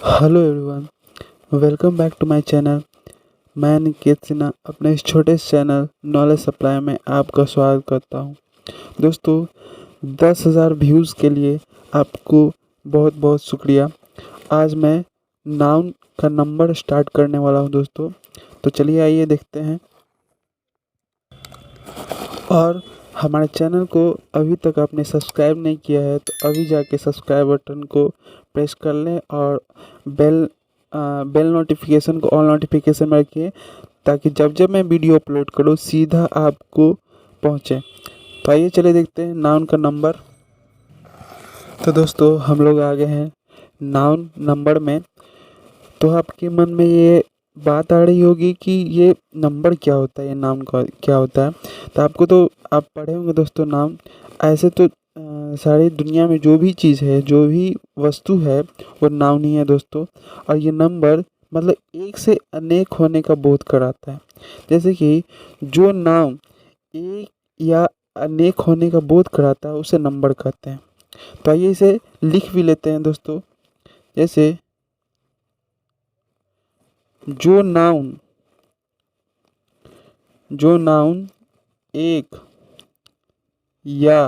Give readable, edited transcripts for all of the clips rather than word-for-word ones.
Hello everyone, welcome back to my channel. मैं निकेत सिन्हा अपने इस छोटे से चैनल नॉलेज सप्लाई में आपका स्वागत करता हूं। दोस्तों, 10,000 व्यूज़ के लिए आपको बहुत बहुत शुक्रिया। आज मैं नाउन का नंबर स्टार्ट करने वाला हूं दोस्तों। तो चलिए आइए देखते हैं। और हमारे चैनल को अभी तक आपने सब्सक्राइब नहीं किया है तो अभी जाके सब्सक्राइब बटन को प्रेस कर लें और बेल बेल नोटिफिकेशन को ऑल नोटिफिकेशन में रखिए, ताकि जब जब मैं वीडियो अपलोड करूँ सीधा आपको पहुँचे। तो आइए चलिए देखते हैं नाउन का नंबर। तो दोस्तों, हम लोग आ गए हैं नाउन नंबर में। तो आपके मन में ये बात आ रही होगी कि ये नंबर क्या होता है, ये नाउन का क्या होता है। तो आपको तो आप पढ़े होंगे दोस्तों नाउन। ऐसे तो सारी दुनिया में जो भी चीज़ है, जो भी वस्तु है, वो नाउन ही है दोस्तों। और ये नंबर मतलब एक से अनेक होने का बोध कराता है। जैसे कि जो नाउन एक या अनेक होने का बोध कराता है उसे नंबर कहते हैं। तो आइए इसे लिख भी लेते हैं दोस्तों। जैसे जो नाउन एक या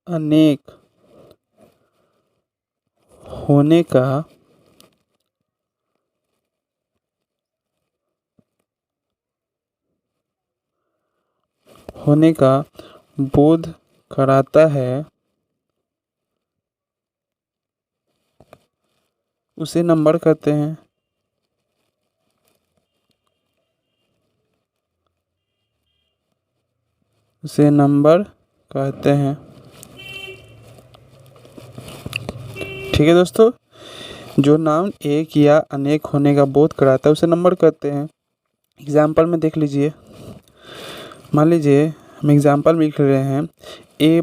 अनेक होने का बोध कराता है उसे नंबर कहते हैं। उसे नंबर कहते हैं। ठीक है दोस्तों, जो नाउन एक या अनेक होने का बोध कराता है उसे नंबर कहते हैं। एग्जाम्पल में देख लीजिए। मान लीजिए हम एग्जाम्पल में लिख रहे हैं ए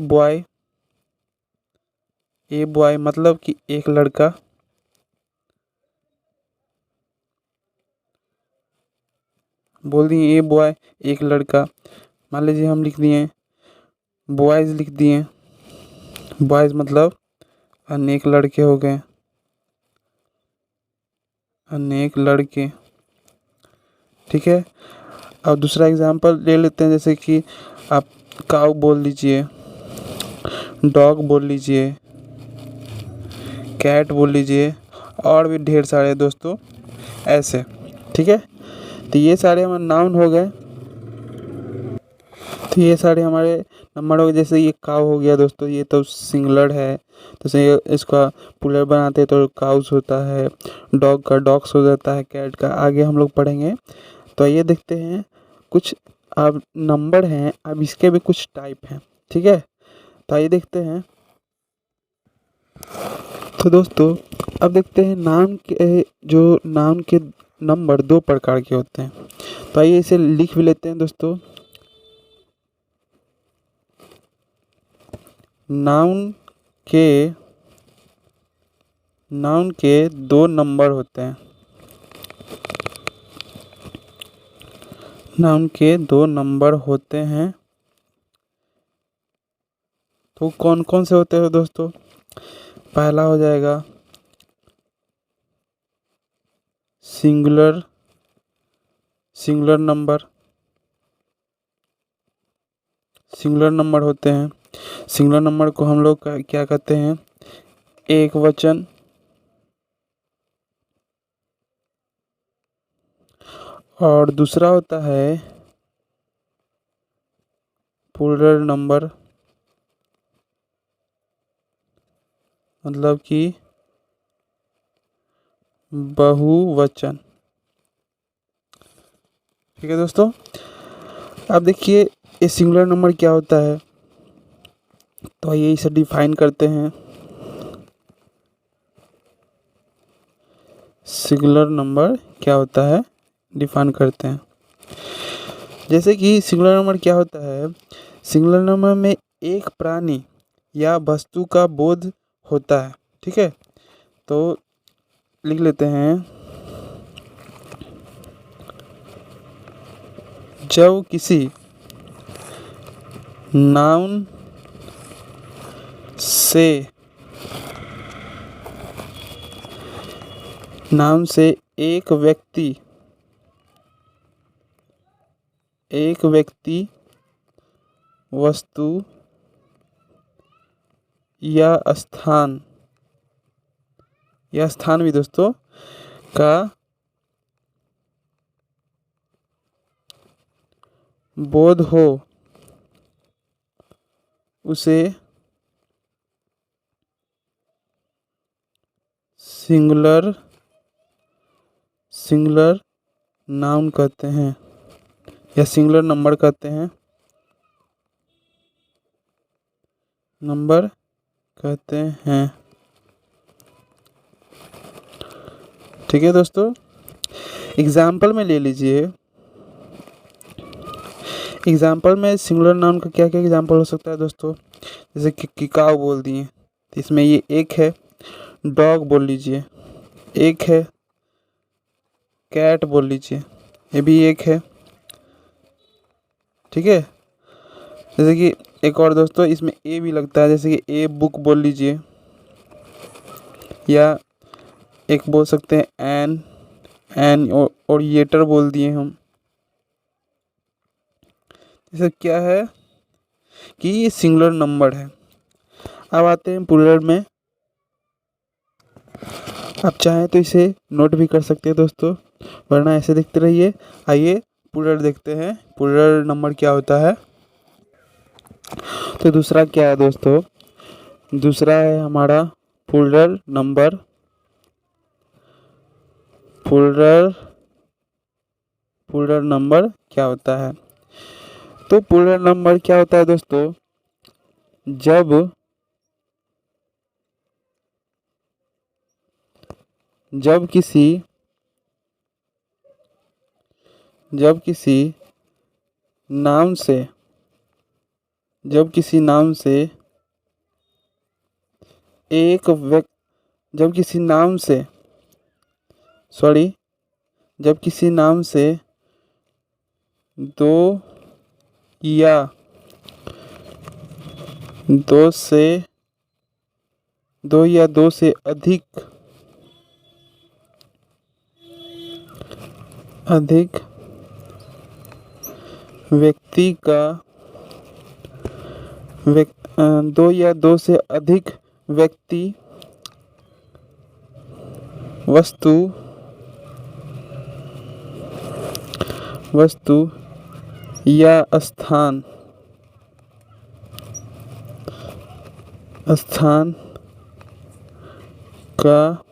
बॉय मतलब कि एक लड़का। बोल दिए ए बॉय एक लड़का। मान लीजिए हम लिख दिए बॉयज़, लिख दिए बॉयज़ मतलब अनेक लड़के हो गए, अनेक लड़के। ठीक है। अब दूसरा एग्जांपल ले लेते हैं, जैसे कि आप काऊ बोल लीजिए, डॉग बोल लीजिए, कैट बोल लीजिए, और भी ढेर सारे दोस्तों ऐसे। ठीक है। तो ये सारे हमारे नाउन हो गए। तो ये सारे हमारे नंबर हो गए। जैसे ये काऊ हो गया दोस्तों, ये तो सिंगुलर है, तो इसका प्लूरल बनाते हैं तो काउस होता है। डॉग का डॉग्स हो जाता है, कैट का आगे हम लोग पढ़ेंगे। तो ये देखते हैं कुछ अब नंबर हैं, अब इसके भी कुछ टाइप हैं। ठीक है। तो आइए देखते हैं। तो दोस्तों, अब देखते हैं नाउन के नंबर दो प्रकार के होते हैं। तो आइए इसे लिख भी लेते हैं दोस्तों। नाउन के दो नंबर होते हैं। नाउन के दो नंबर होते हैं। तो कौन कौन से होते हैं दोस्तों? पहला हो जाएगा सिंगुलर नंबर। सिंगुलर नंबर होते हैं। सिंगुलर नंबर को हम लोग क्या कहते हैं? एक वचन। और दूसरा होता है प्लूरल नंबर, मतलब कि बहुवचन। ठीक है दोस्तों। अब देखिए ये सिंगुलर नंबर क्या होता है, तो आइए इसे डिफाइन करते हैं। सिंगुलर नंबर क्या होता है, डिफाइन करते हैं। जैसे कि सिंगुलर नंबर क्या होता है? सिंगुलर नंबर में एक प्राणी या वस्तु का बोध होता है। ठीक है। तो लिख लेते हैं, जब किसी नाउन से नाम से एक व्यक्ति वस्तु या स्थान भी दोस्तों का बोध हो उसे सिंगुलर नाउन कहते हैं या सिंगुलर नंबर कहते हैं, ठीक है दोस्तों। एग्जाम्पल में ले लीजिए, एग्जाम्पल में सिंगुलर नाउन का क्या क्या एग्जाम्पल हो सकता है दोस्तों। जैसे कि काऊ बोल दिए तो इसमें ये एक है। डॉग बोल लीजिए, एक है। कैट बोल लीजिए, ये भी एक है, ठीक है। जैसे कि एक और दोस्तों इसमें ए भी लगता है, जैसे कि ए बुक बोल लीजिए, या एक बोल सकते हैं एन और येटर बोल दिए हम। जैसे क्या है कि ये सिंगुलर नंबर है। अब आते हैं प्लूरल में। आप चाहें तो इसे नोट भी कर सकते हैं दोस्तों, वरना ऐसे देखते रहिए। आइए प्लूरल देखते हैं, प्लूरल नंबर क्या होता है। तो दूसरा क्या है दोस्तों, दूसरा है हमारा प्लूरल नंबर। प्लूरल नंबर क्या होता है? तो प्लूरल नंबर क्या होता है दोस्तों, जब किसी नाम से जब किसी नाम से दो या दो से अधिक व्यक्ति का दो या दो से अधिक व्यक्ति वस्तु या स्थान का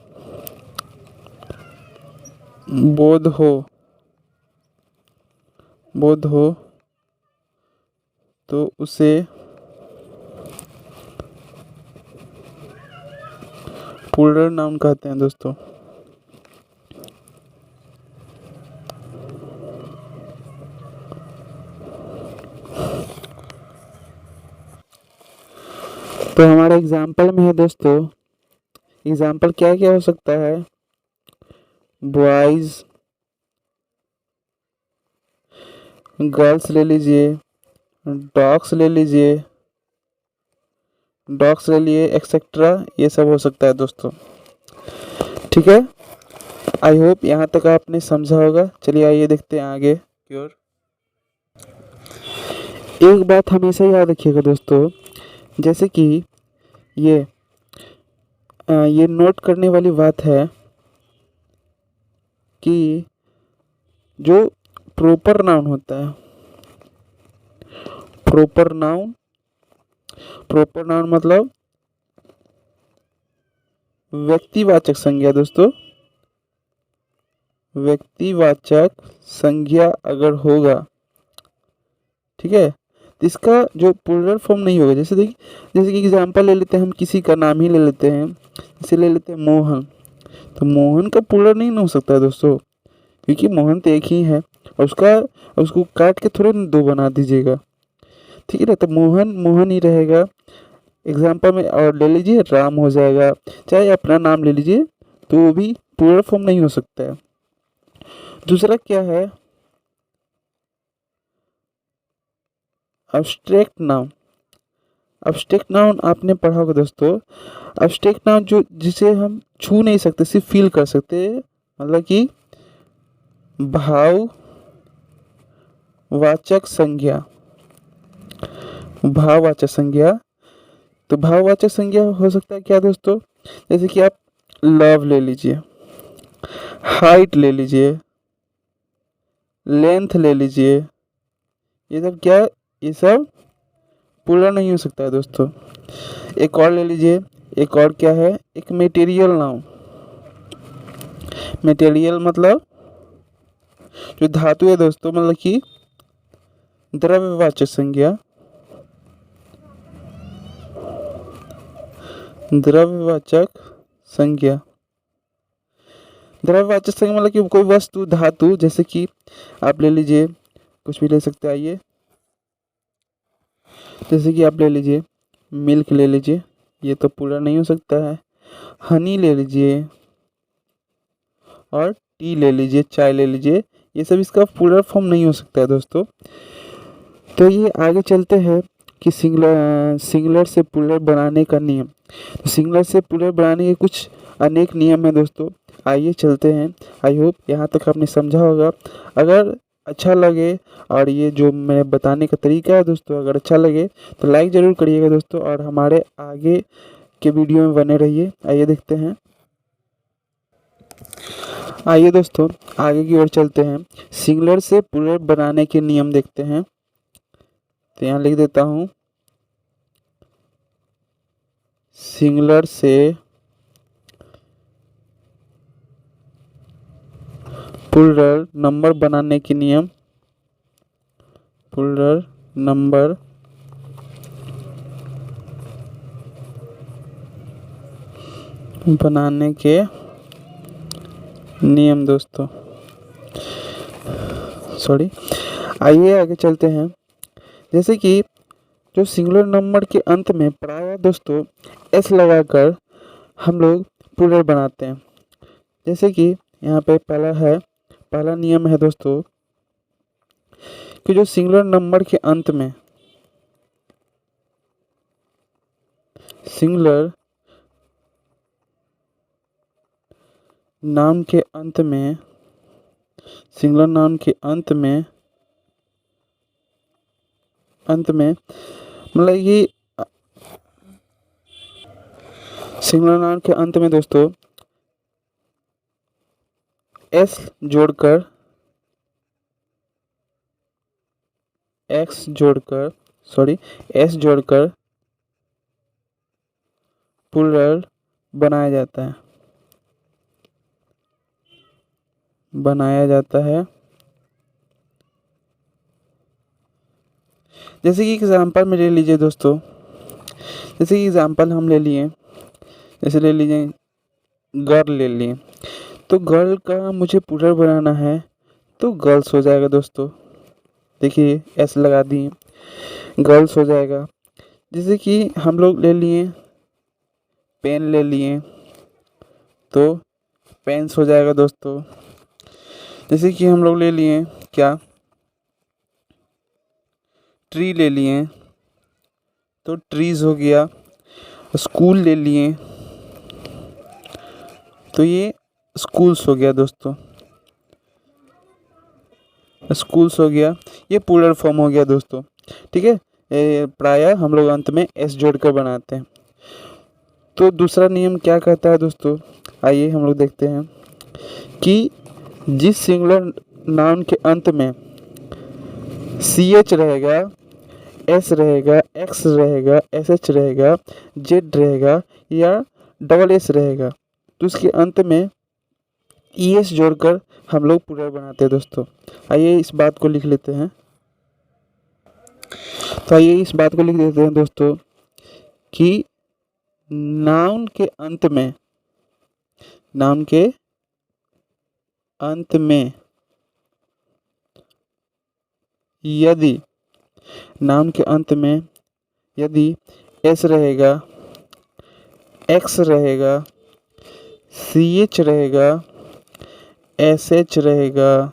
बोध हो तो उसे प्लूरल नाउन कहते हैं दोस्तों। तो हमारे एग्जाम्पल में है दोस्तों, एग्जाम्पल क्या क्या हो सकता है। बॉयज, गर्ल्स ले लीजिए, डॉग्स ले लीजिए, एक्सेट्रा, ये सब हो सकता है दोस्तों, ठीक है। आई होप यहाँ तक आपने समझा होगा। चलिए आइए देखते हैं आगे की ओर। एक बात हमेशा याद रखिएगा दोस्तों, जैसे कि ये नोट करने वाली बात है कि जो प्रॉपर नाउन होता है, प्रॉपर नाउन मतलब व्यक्तिवाचक संज्ञा दोस्तों। व्यक्तिवाचक संज्ञा अगर होगा, ठीक है, तो इसका जो प्लूरल फॉर्म नहीं होगा। जैसे कि एग्जांपल ले लेते हैं, हम किसी का नाम ही ले लेते हैं, जैसे ले लेते हैं मोहन। तो मोहन का प्लूरल नहीं हो सकता है दोस्तों, क्योंकि मोहन तो एक ही है, और उसको काट के थोड़े दो बना दीजिएगा, ठीक है ना। तो मोहन ही रहेगा एग्जाम्पल में। और ले लीजिए राम हो जाएगा, चाहे अपना नाम ले लीजिए, तो वो भी प्लूरल फॉर्म नहीं हो सकता है। दूसरा क्या है, एब्स्ट्रैक्ट नाउन। एब्स्ट्रैक्ट नाउन आपने पढ़ा होगा दोस्तों। एब्स्ट्रैक्ट नाउन जो जिसे हम छू नहीं सकते, सिर्फ फील कर सकते, मतलब कि भाववाचक संज्ञा। भाववाचक संज्ञा, तो भाववाचक संज्ञा हो सकता है क्या दोस्तों, जैसे कि आप लव ले लीजिए, हाइट ले लीजिए, लेंथ ले लीजिए, ये सब क्या, ये सब पूरा नहीं हो सकता है दोस्तों। एक और ले लीजिए, एक और क्या है, एक मटेरियल नाउन। मटेरियल मतलब जो धातु है दोस्तों, मतलब कि द्रव्यवाचक संज्ञा। द्रव्यवाचक संज्ञा, द्रव्यवाचक संज्ञा मतलब कि कोई वस्तु, धातु, जैसे कि आप ले लीजिए, कुछ भी ले सकते हैं। आइए, जैसे कि आप ले लीजिए मिल्क ले लीजिए, ये तो पूरा नहीं हो सकता है। हनी ले लीजिए और टी ले लीजिए, चाय ले लीजिए, ये सब इसका पूरा फॉर्म नहीं हो सकता है दोस्तों। तो ये आगे चलते हैं कि सिंगुलर से प्लूरल बनाने का नियम। तो सिंगुलर से प्लूरल बनाने के कुछ अनेक नियम हैं दोस्तों, आइए चलते हैं। आई होप यहाँ तक आपने समझा होगा। अगर अच्छा लगे और ये जो मैं बताने का तरीका है दोस्तों, अगर अच्छा लगे तो लाइक ज़रूर करिएगा दोस्तों, और हमारे आगे के वीडियो में बने रहिए। आइए देखते हैं। आइए दोस्तों आगे की ओर चलते हैं, सिंगुलर से प्लूरल बनाने के नियम देखते हैं। तो यहाँ लिख देता हूँ, सिंगुलर से प्लूरल नंबर बनाने के नियम। प्लूरल नंबर बनाने के नियम दोस्तों, सॉरी। आइए आगे चलते हैं। जैसे कि जो सिंगुलर नंबर के अंत में प्रायः दोस्तों एस लगाकर हम लोग प्लूरल बनाते हैं। जैसे कि यहाँ पे पहला नियम है दोस्तों कि जो सिंगुलर नंबर के अंत में, सिंगुलर नाउन के अंत में, सिंगुलर नाउन के अंत में मतलब ये सिंगुलर नाउन के अंत में दोस्तों एस जोड़कर, एस जोड़कर प्लूरल बनाया जाता है। जैसे कि एग्जांपल में ले लीजिए दोस्तों, जैसे कि एग्जांपल हम ले लिए, जैसे ले लीजिए गर्ल ले लिए, तो गर्ल का मुझे प्लूरल बनाना है तो गर्ल्स हो जाएगा दोस्तों। देखिए एस लगा दिए, गर्ल्स हो जाएगा। जैसे कि हम लोग ले लिए पेन ले लिए तो पेन्स हो जाएगा दोस्तों। जैसे कि हम लोग ले लिए क्या, ट्री ले लिए तो ट्रीज हो गया। स्कूल ले लिए तो ये स्कूल्स हो गया दोस्तों, स्कूल्स हो गया, ये प्लूरल फॉर्म हो गया दोस्तों। ठीक है, प्रायः हम लोग अंत में एस जोड़कर बनाते हैं। तो दूसरा नियम क्या कहता है दोस्तों, आइए हम लोग देखते हैं कि जिस सिंगुलर नाउन के अंत में सी एच रहेगा, एस रहेगा, एक्स रहेगा, एस एच रहेगा, जेड रहेगा या डबल एस रहेगा, तो उसके अंत में ई एस जोड़कर हम लोग प्लूरल बनाते हैं दोस्तों। आइए इस बात को लिख लेते हैं। तो आइए इस बात को लिख देते हैं दोस्तों कि नाउन के अंत में, नाउन के अंत में यदि, नाउन के अंत में यदि एस रहेगा, एक्स रहेगा, सी एच रहेगा, एस एच रहेगा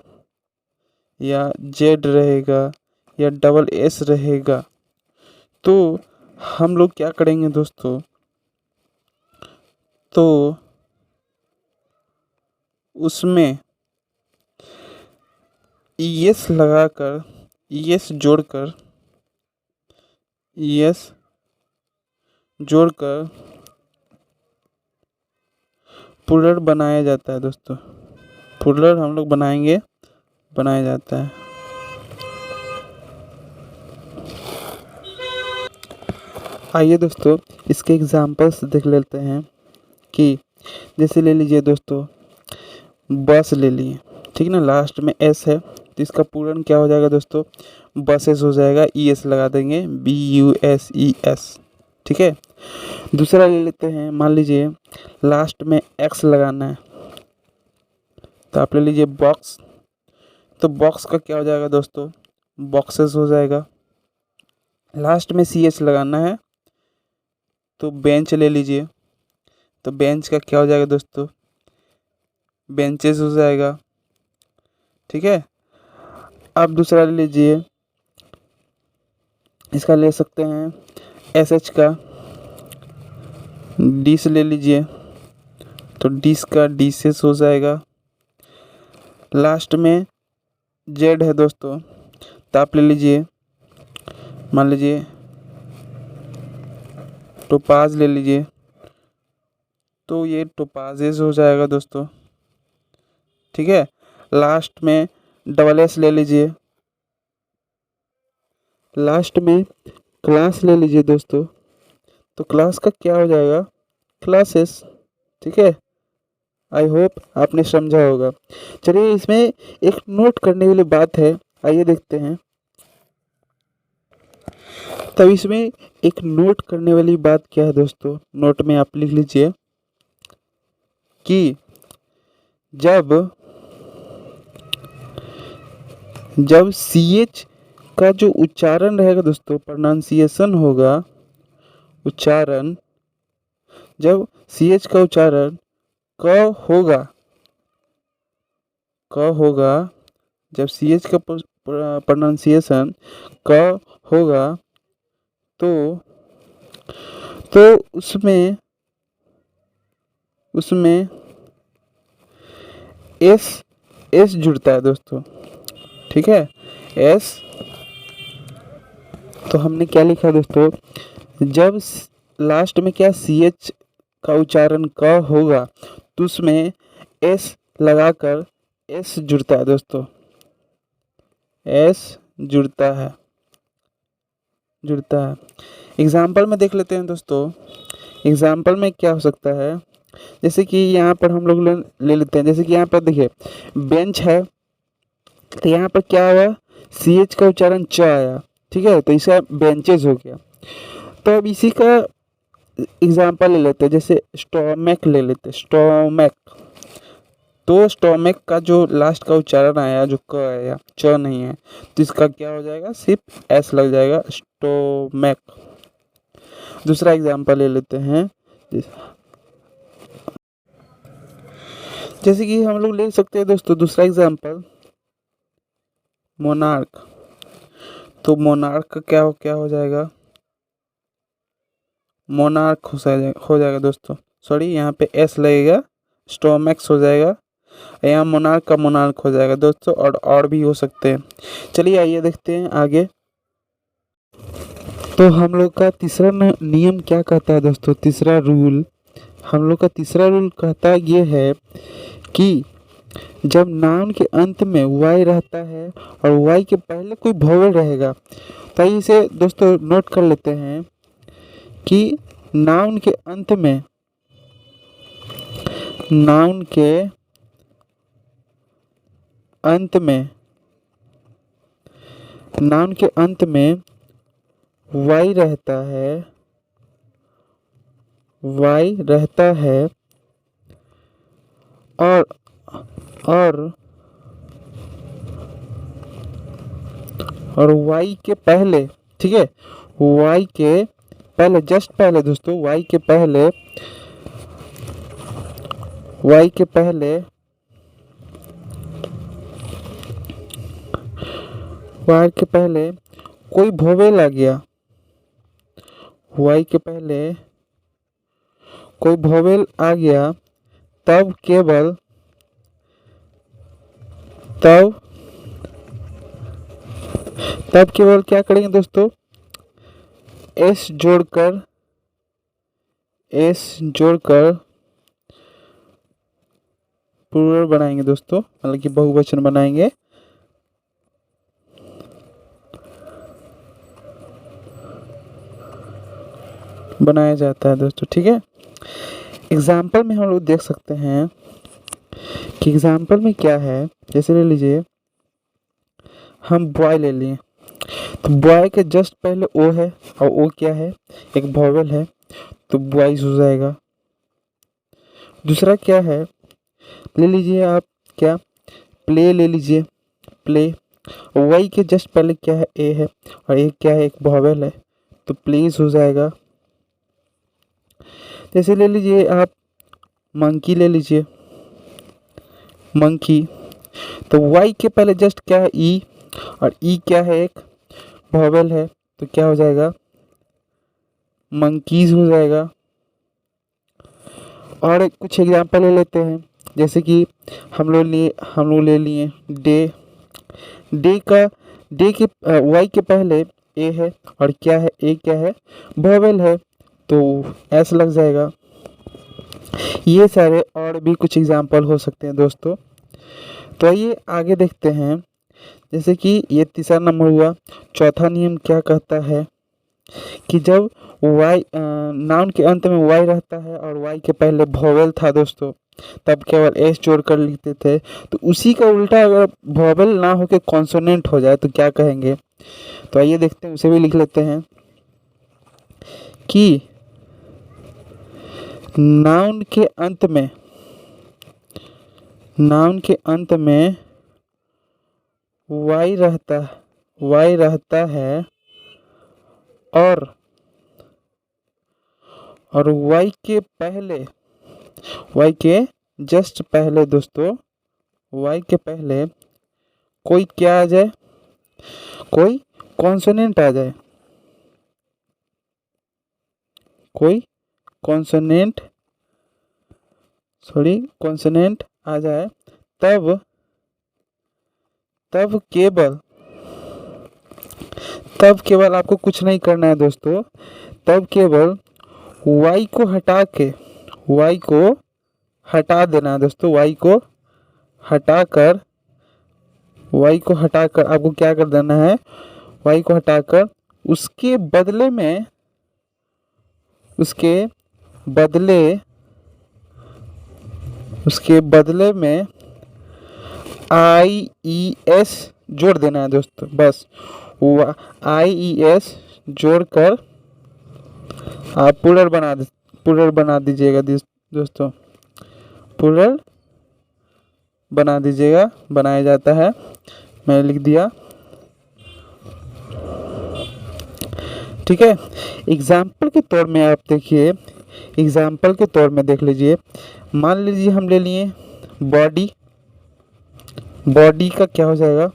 या जेड रहेगा या डबल एस रहेगा, तो हम लोग क्या करेंगे दोस्तों, तो उसमें यस लगाकर, यस जोड़कर प्लूरल बनाया जाता है दोस्तों। प्लूरल हम लोग बनाया जाता है। आइए दोस्तों इसके एग्जांपल्स देख लेते हैं कि जैसे ले लीजिए दोस्तों, बस ले लिए, ठीक ना, लास्ट में एस है तो इसका पूर्ण क्या हो जाएगा दोस्तों, बसेस हो जाएगा, ई एस लगा देंगे, BUSES, ठीक है। दूसरा ले लेते हैं, मान लीजिए लास्ट में एक्स लगाना है तो आप ले लीजिए बॉक्स, तो बॉक्स का क्या हो जाएगा दोस्तों, बॉक्सेस हो जाएगा। लास्ट में CH लगाना है तो बेंच ले लीजिए, तो बेंच का क्या हो जाएगा दोस्तों, बेंचेस हो जाएगा, ठीक है। अब दूसरा ले लीजिए, इसका ले सकते हैं SH का, डिश ले लीजिए तो डिश का डिशेस हो जाएगा। लास्ट में जेड है दोस्तों तो आप ले लीजिए, मान लीजिए टोपाज ले लीजिए तो ये टोपाजेस हो जाएगा दोस्तों, ठीक है। लास्ट में SS ले लीजिए, लास्ट में क्लास ले लीजिए दोस्तों तो क्लास का क्या हो जाएगा, क्लासेस, ठीक है। आई होप आपने समझा होगा। चलिए इसमें एक नोट करने वाली बात है, आइए देखते हैं। तब इसमें एक नोट करने वाली बात क्या है दोस्तों, नोट में आप लिख लीजिए कि जब CH का जो उच्चारण रहेगा दोस्तों, प्रोनाउंसिएशन होगा, उच्चारण, जब CH का उच्चारण क होगा, जब CH का प्रोनाउंसिएशन क होगा तो उसमें S जुड़ता है दोस्तों, ठीक है, S। तो हमने क्या लिखा दोस्तों, जब लास्ट में क्या CH का उच्चारण क होगा तो उसमें S लगाकर S जुड़ता है दोस्तों, S जुड़ता है। एग्जाम्पल में देख लेते हैं दोस्तों, एग्जाम्पल में क्या हो सकता है, जैसे कि यहाँ पर हम लोग ले लेते हैं, जैसे कि यहाँ पर देखिए बेंच है तो यहाँ पर क्या हुआ, CH का उच्चारण च आया, ठीक है, तो इसका बेंचेस हो गया। तो अब इसी का एग्जाम्पल ले लेते हैं, जैसे स्टोमैक ले लेते हैं, स्टोमैक, तो स्टोमैक का जो लास्ट का उच्चारण आया, जो क आया, च नहीं है, तो इसका क्या हो जाएगा, सिर्फ S लग जाएगा, स्टोमैक। दूसरा एग्जाम्पल ले लेते हैं, जैसे कि हम लोग ले सकते हैं दोस्तों दूसरा एग्जाम्पल, मोनार्क, तो मोनार्क का क्या हो जाएगा, मोनार्क हो जाएगा दोस्तों, सॉरी यहाँ पे S लगेगा, स्टोमैक्स हो जाएगा, यहाँ मोनार्क का मोनार्क हो जाएगा दोस्तों, और भी हो सकते हैं। चलिए आइए देखते हैं आगे। तो हम लोग का तीसरा नियम क्या कहता है दोस्तों, तीसरा रूल, हम लोग का तीसरा रूल कहता ये है कि जब नाउन के अंत में Y रहता है और Y के पहले कोई वोवेल रहेगा, तो इसे दोस्तों नोट कर लेते हैं कि नाउन के अंत में Y रहता है और Y के पहले, ठीक है, Y के पहले, जस्ट पहले दोस्तों, Y के पहले कोई वोवेल आ गया, वाई के पहले कोई वोवेल आ गया तब केवल क्या करेंगे दोस्तों, एस जोड़कर प्लूरल बनाएंगे दोस्तों, मतलब कि बहुवचन बनाएंगे। बनाया जाता है दोस्तों, ठीक है। एग्जाम्पल में हम लोग देख सकते हैं कि एग्जाम्पल में क्या है। जैसे ले लीजिए, हम बॉय ले लिए, तो बॉय के जस्ट पहले ओ है और ओ क्या है, एक वॉवेल है, तो बॉयज हो जाएगा। दूसरा क्या है, ले लीजिए आप क्या, प्ले ले लीजिए, प्ले, वाई के जस्ट पहले क्या है, ए है, और ए क्या है, एक वॉवेल है, तो प्लीज हो जाएगा। जैसे ले लीजिए आप मंकी ले लीजिए, मंकी, तो वाई के पहले जस्ट क्या है, ई, और ई क्या है, एक वॉवेल है, तो क्या हो जाएगा, मंकीज हो जाएगा। और कुछ एग्जांपल ले लेते हैं, जैसे कि हम लोग ले लिए डे, डे के वाई के पहले ए है, और क्या है, ए क्या है, वॉवेल है, तो एस लग जाएगा। ये सारे और भी कुछ एग्जांपल हो सकते हैं दोस्तों। तो आइए आगे देखते हैं। जैसे कि ये तीसरा नंबर हुआ। चौथा नियम क्या कहता है कि जब वाई नाउन के अंत में वाई रहता है और वाई के पहले वॉवेल था दोस्तों, तब केवल एस जोड़ कर लिखते थे। तो उसी का उल्टा अगर वॉवेल ना होके कॉन्सोनेंट हो जाए तो क्या कहेंगे। तो आइए देखते हैं, उसे भी लिख लेते हैं कि नाउन के अंत में वाई रहता है और वाई के जस्ट पहले दोस्तों, वाई के पहले कोई क्या आ जाए, कोई कॉन्सोनेंट आ जाए, कोई कॉन्सोनेंट आ जाए, तब केवल आपको कुछ नहीं करना है दोस्तों। तब केवल y को हटा देना है दोस्तों। y को हटाकर आपको क्या कर देना है, y को हटाकर उसके बदले में IES जोड़ देना है दोस्तों। बस IES जोड़कर आप प्लूरल बना दीजिएगा दोस्तों, प्लूरल बना दीजिएगा, बनाया जाता है, मैंने लिख दिया, ठीक है। एग्जाम्पल के तौर में आप देखिए, एग्जाम्पल के तौर में देख लीजिए। मान लीजिए हम ले लिए बॉडी का क्या हो जाएगा,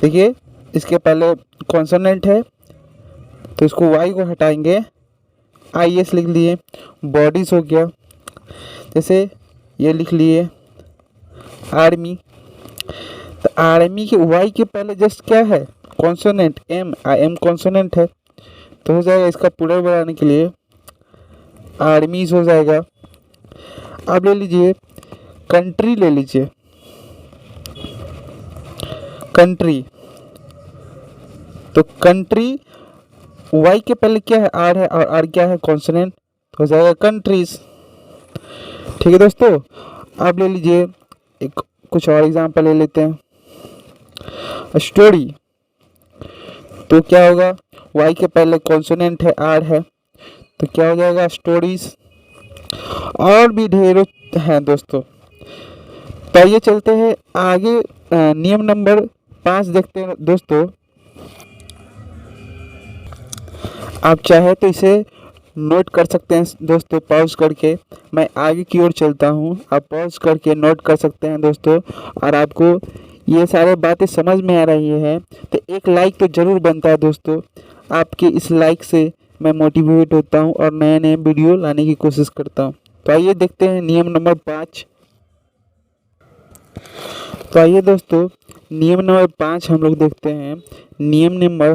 देखिए इसके पहले कॉन्सोनेंट है, तो इसको वाई को हटाएंगे, IS लिख लिए, बॉडीज हो गया। जैसे ये लिख लिए आर्मी, तो आर्मी के वाई के पहले जस्ट क्या है, कॉन्सोनेंट एम कॉन्सोनेंट है, तो हो जाएगा इसका प्लूरल बनाने के लिए आर्मीज हो जाएगा। अब ले लीजिए कंट्री, ले लीजिए कंट्री, तो कंट्री वाई के पहले क्या है, आर है, और आर क्या है, कॉन्सोनेंट, तो हो जाएगा कंट्रीज, ठीक है दोस्तों। अब ले लीजिए एक कुछ और एग्जांपल ले लेते हैं। स्टोरी, तो क्या होगा, वाई के पहले कॉन्सोनेंट है, आर है, तो क्या हो जाएगा, स्टोरीज। और भी ढेरों हैं दोस्तों। तो आइए चलते हैं आगे, नियम नंबर 5 देखते हैं दोस्तों। आप चाहे तो इसे नोट कर सकते हैं दोस्तों, पॉज करके मैं आगे की ओर चलता हूँ, आप पॉज करके नोट कर सकते हैं दोस्तों। और आपको ये सारे बातें समझ में आ रही है तो एक लाइक तो ज़रूर बनता है दोस्तों। आपके इस लाइक से मैं मोटिवेट होता हूँ और नए नए वीडियो लाने की कोशिश करता हूँ। तो आइए देखते हैं नियम नंबर 5। तो आइए दोस्तों, नियम नंबर 5 हम लोग देखते हैं। नियम नंबर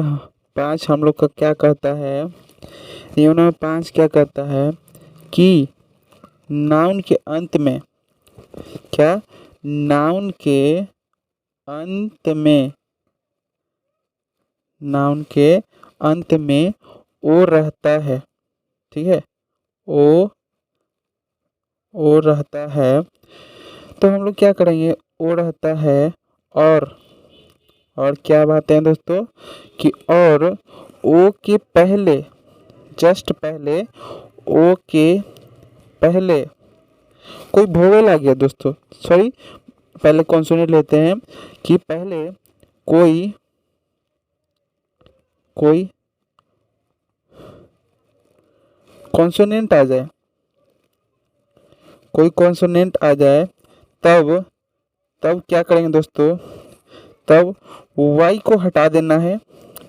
5 हम लोग का क्या कहता है? नियम नंबर 5 क्या कहता है कि नाउन के अंत में, क्या, नाउन के अंत में, नाउन के अंत में ओ रहता है। ठीक है, ओ रहता है। तो हम लोग क्या करेंगे? ओ रहता है और क्या बात है दोस्तों कि और ओ के पहले, जस्ट पहले, ओ के पहले कोई वोवेल आ गया दोस्तों। सॉरी, पहले कॉन्सोनेंट लेते हैं कि पहले कोई कॉन्सोनेंट आ जाए, कोई कॉन्सोनेंट आ जाए, तब क्या करेंगे दोस्तों? तब वाई को हटा देना है,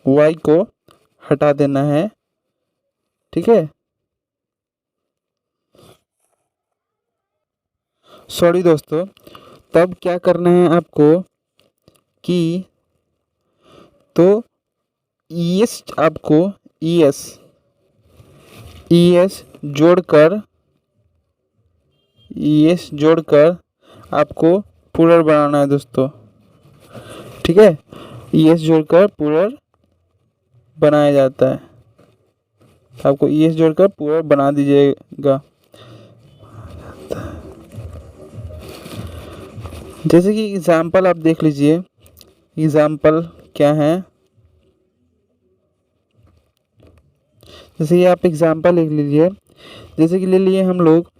वाई को हटा देना है। ठीक है, सॉरी दोस्तों, तब क्या करना है आपको कि तो ईएस, आपको ईएस जोड़कर आपको प्लूरल बनाना है दोस्तों। ठीक है, ईएस जोड़कर प्लूरल बनाया जाता है। आपको ईएस जोड़कर प्लूरल बना दीजिएगा। जैसे कि एग्जाम्पल आप देख लीजिए, एग्जाम्पल क्या है? जैसे कि आप एग्जाम्पल लिख लीजिए, जैसे कि ले लिए हम लोग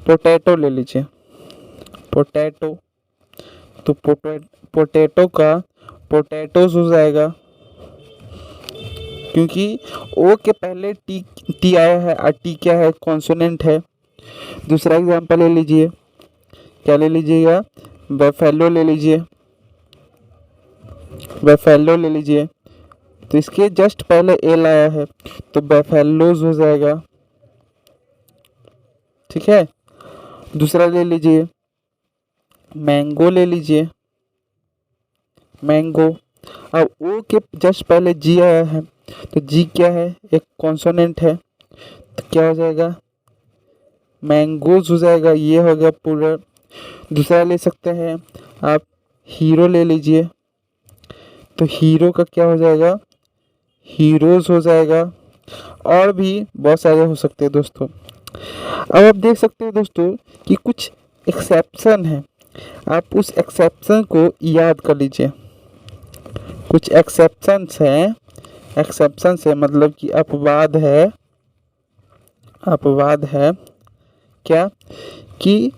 पोटैटो ले लीजिए, पोटैटो। तो पोटैटो का पोटैटोस हो जाएगा, क्योंकि ओ के पहले टी आया है और टी क्या है? कॉन्सोनेंट है। दूसरा एग्जाम्पल ले लीजिए, क्या ले लीजिएगा? बफेलो ले लीजिए, बफेलो ले लीजिए। तो इसके जस्ट पहले एल आया है, तो बफेलोज हो जाएगा। ठीक है, दूसरा ले लीजिए, मैंगो ले लीजिए, मैंगो। अब ओ के जस्ट पहले जी आया है, तो जी क्या है? एक कॉन्सोनेंट है, तो क्या हो जाएगा? मैंगोज हो जाएगा। ये हो गया पूरा। दूसरा ले सकते हैं आप, हीरो ले लीजिए, तो हीरो का क्या हो जाएगा? हीरोज हो जाएगा। और भी बहुत सारे हो सकते हैं दोस्तों। अब आप देख सकते हैं दोस्तों कि कुछ एक्सेप्शन है, आप उस एक्सेप्शन को याद कर लीजिए। कुछ एक्सेप्शंस हैं, एक्सेप्शंस है मतलब कि अपवाद है, अपवाद है क्या कि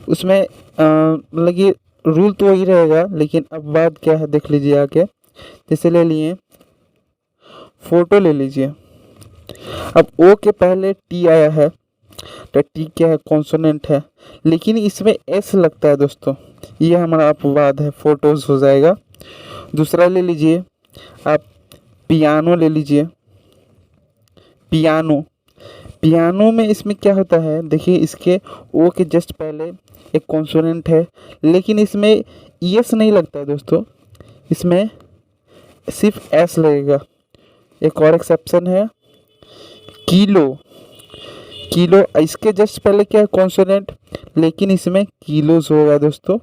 उसमें मतलब कि रूल तो वही रहेगा, लेकिन अपवाद क्या है देख लीजिए आगे। जैसे ले लिए फोटो ले लीजिए, अब ओ के पहले टी आया है, तो टी क्या है? कॉन्सोनेंट है, लेकिन इसमें एस लगता है दोस्तों, ये हमारा अपवाद है, फोटोज हो जाएगा। दूसरा ले लीजिए आप, पियानो ले लीजिए, पियानो। पियानो में इसमें क्या होता है देखिए, इसके ओ के जस्ट पहले एक कॉन्सोनेंट है, लेकिन इसमें एस नहीं लगता है दोस्तों, इसमें सिर्फ एस लगेगा। एक और एक्सेप्शन है, किलो। किलो, इसके जस्ट पहले क्या है? कॉन्सोनेंट, लेकिन इसमें किलोज होगा दोस्तों।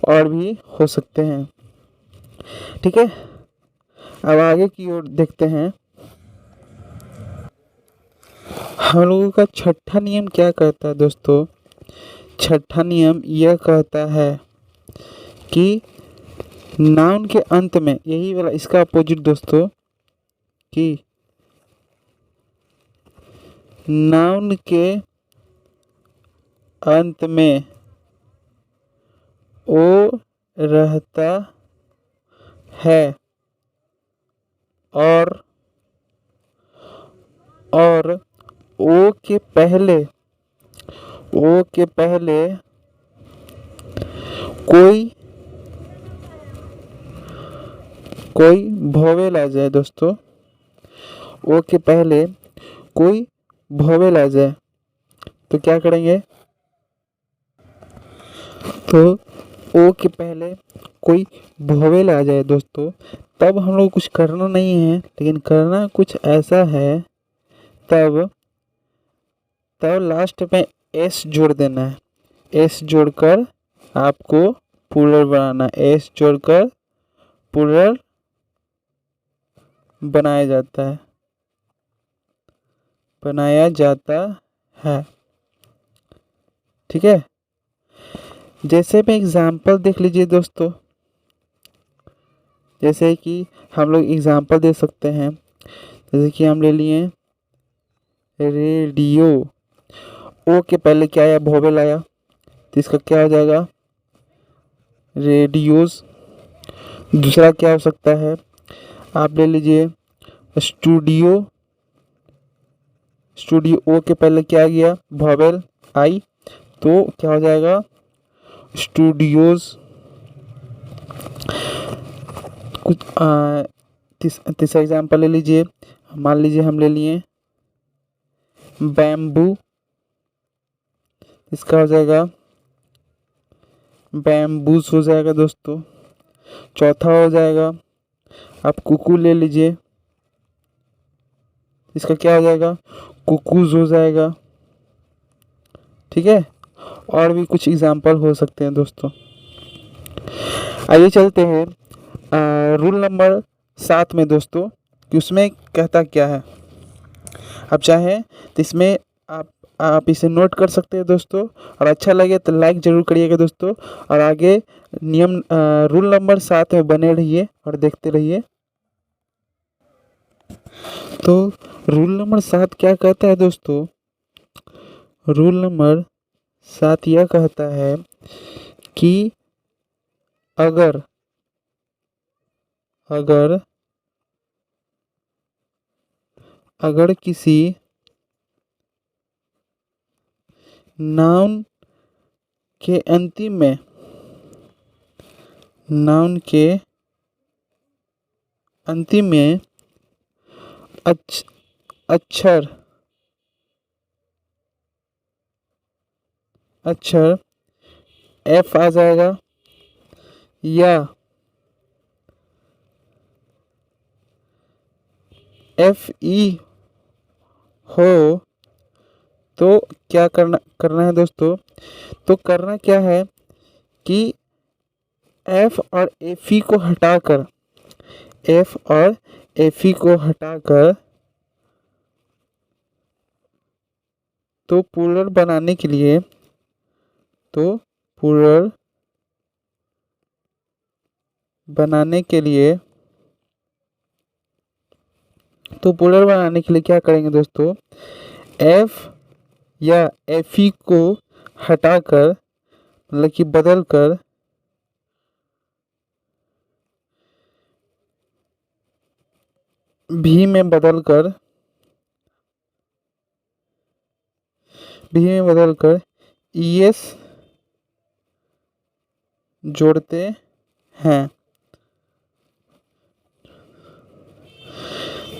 और भी हो सकते हैं। ठीक है, अब आगे की ओर देखते हैं। हम लोगों का छठा नियम क्या कहता है दोस्तों? छठा नियम यह कहता है कि नाउन के अंत में, यही वाला इसका अपोजिट दोस्तों, कि नाउन के अंत में ओ रहता है और ओ के पहले कोई वोवेल आ जाए दोस्तों, ओ के पहले कोई वोवेल आ जाए तो क्या करेंगे? तो ओ के पहले कोई वोवेल आ जाए दोस्तों, तब हम लोग कुछ करना नहीं है, लेकिन करना कुछ ऐसा है, तब तब लास्ट में एस जोड़ देना है। एस जोड़कर आपको प्लूरल बनाना है। एस जोड़कर प्लूरल बनाया जाता है। ठीक है, जैसे में एग्जाम्पल देख लीजिए दोस्तों। जैसे कि हम लोग एग्जाम्पल दे सकते हैं, जैसे कि हम ले लिए रेडियो। ओ के पहले क्या आया? वोवेल आया, तो इसका क्या हो जाएगा? रेडियोस। दूसरा क्या हो सकता है? आप ले लीजिए स्टूडियो। स्टूडियो ओ के पहले क्या आ गया? वोवेल आई, तो क्या हो जाएगा? स्टूडियोज। कुछ तीसरा एग्जाम्पल ले लीजिए। मान लीजिए हम ले लिए बैम्बू, इसका हो जाएगा बैम्बूस हो जाएगा दोस्तों। चौथा हो जाएगा आप कुकू ले लीजिए, इसका क्या हो जाएगा? कुकूज हो जाएगा। ठीक है, और भी कुछ एग्जाम्पल हो सकते हैं दोस्तों। आइए चलते हैं रूल नंबर 7 में दोस्तों, कि उसमें कहता क्या है। आप चाहें तो इसमें आप इसे नोट कर सकते हैं दोस्तों, और अच्छा लगे तो लाइक ज़रूर करिएगा दोस्तों। और आगे रूल नंबर 7 में बने रहिए और देखते रहिए। तो रूल नंबर 7 क्या कहता है दोस्तों? रूल नंबर 7 यह कहता है कि अगर किसी नाउन के अंतिम में अक्षर एफ आ जाएगा, या एफ ई हो, तो क्या करना है दोस्तों? तो करना क्या है कि एफ और एफ ई को हटाकर तो प्लूरल बनाने के लिए क्या करेंगे दोस्तों? एफ या एफ ई को हटाकर, मतलब कि बदल कर भी में बदलकर ईएस जोड़ते हैं।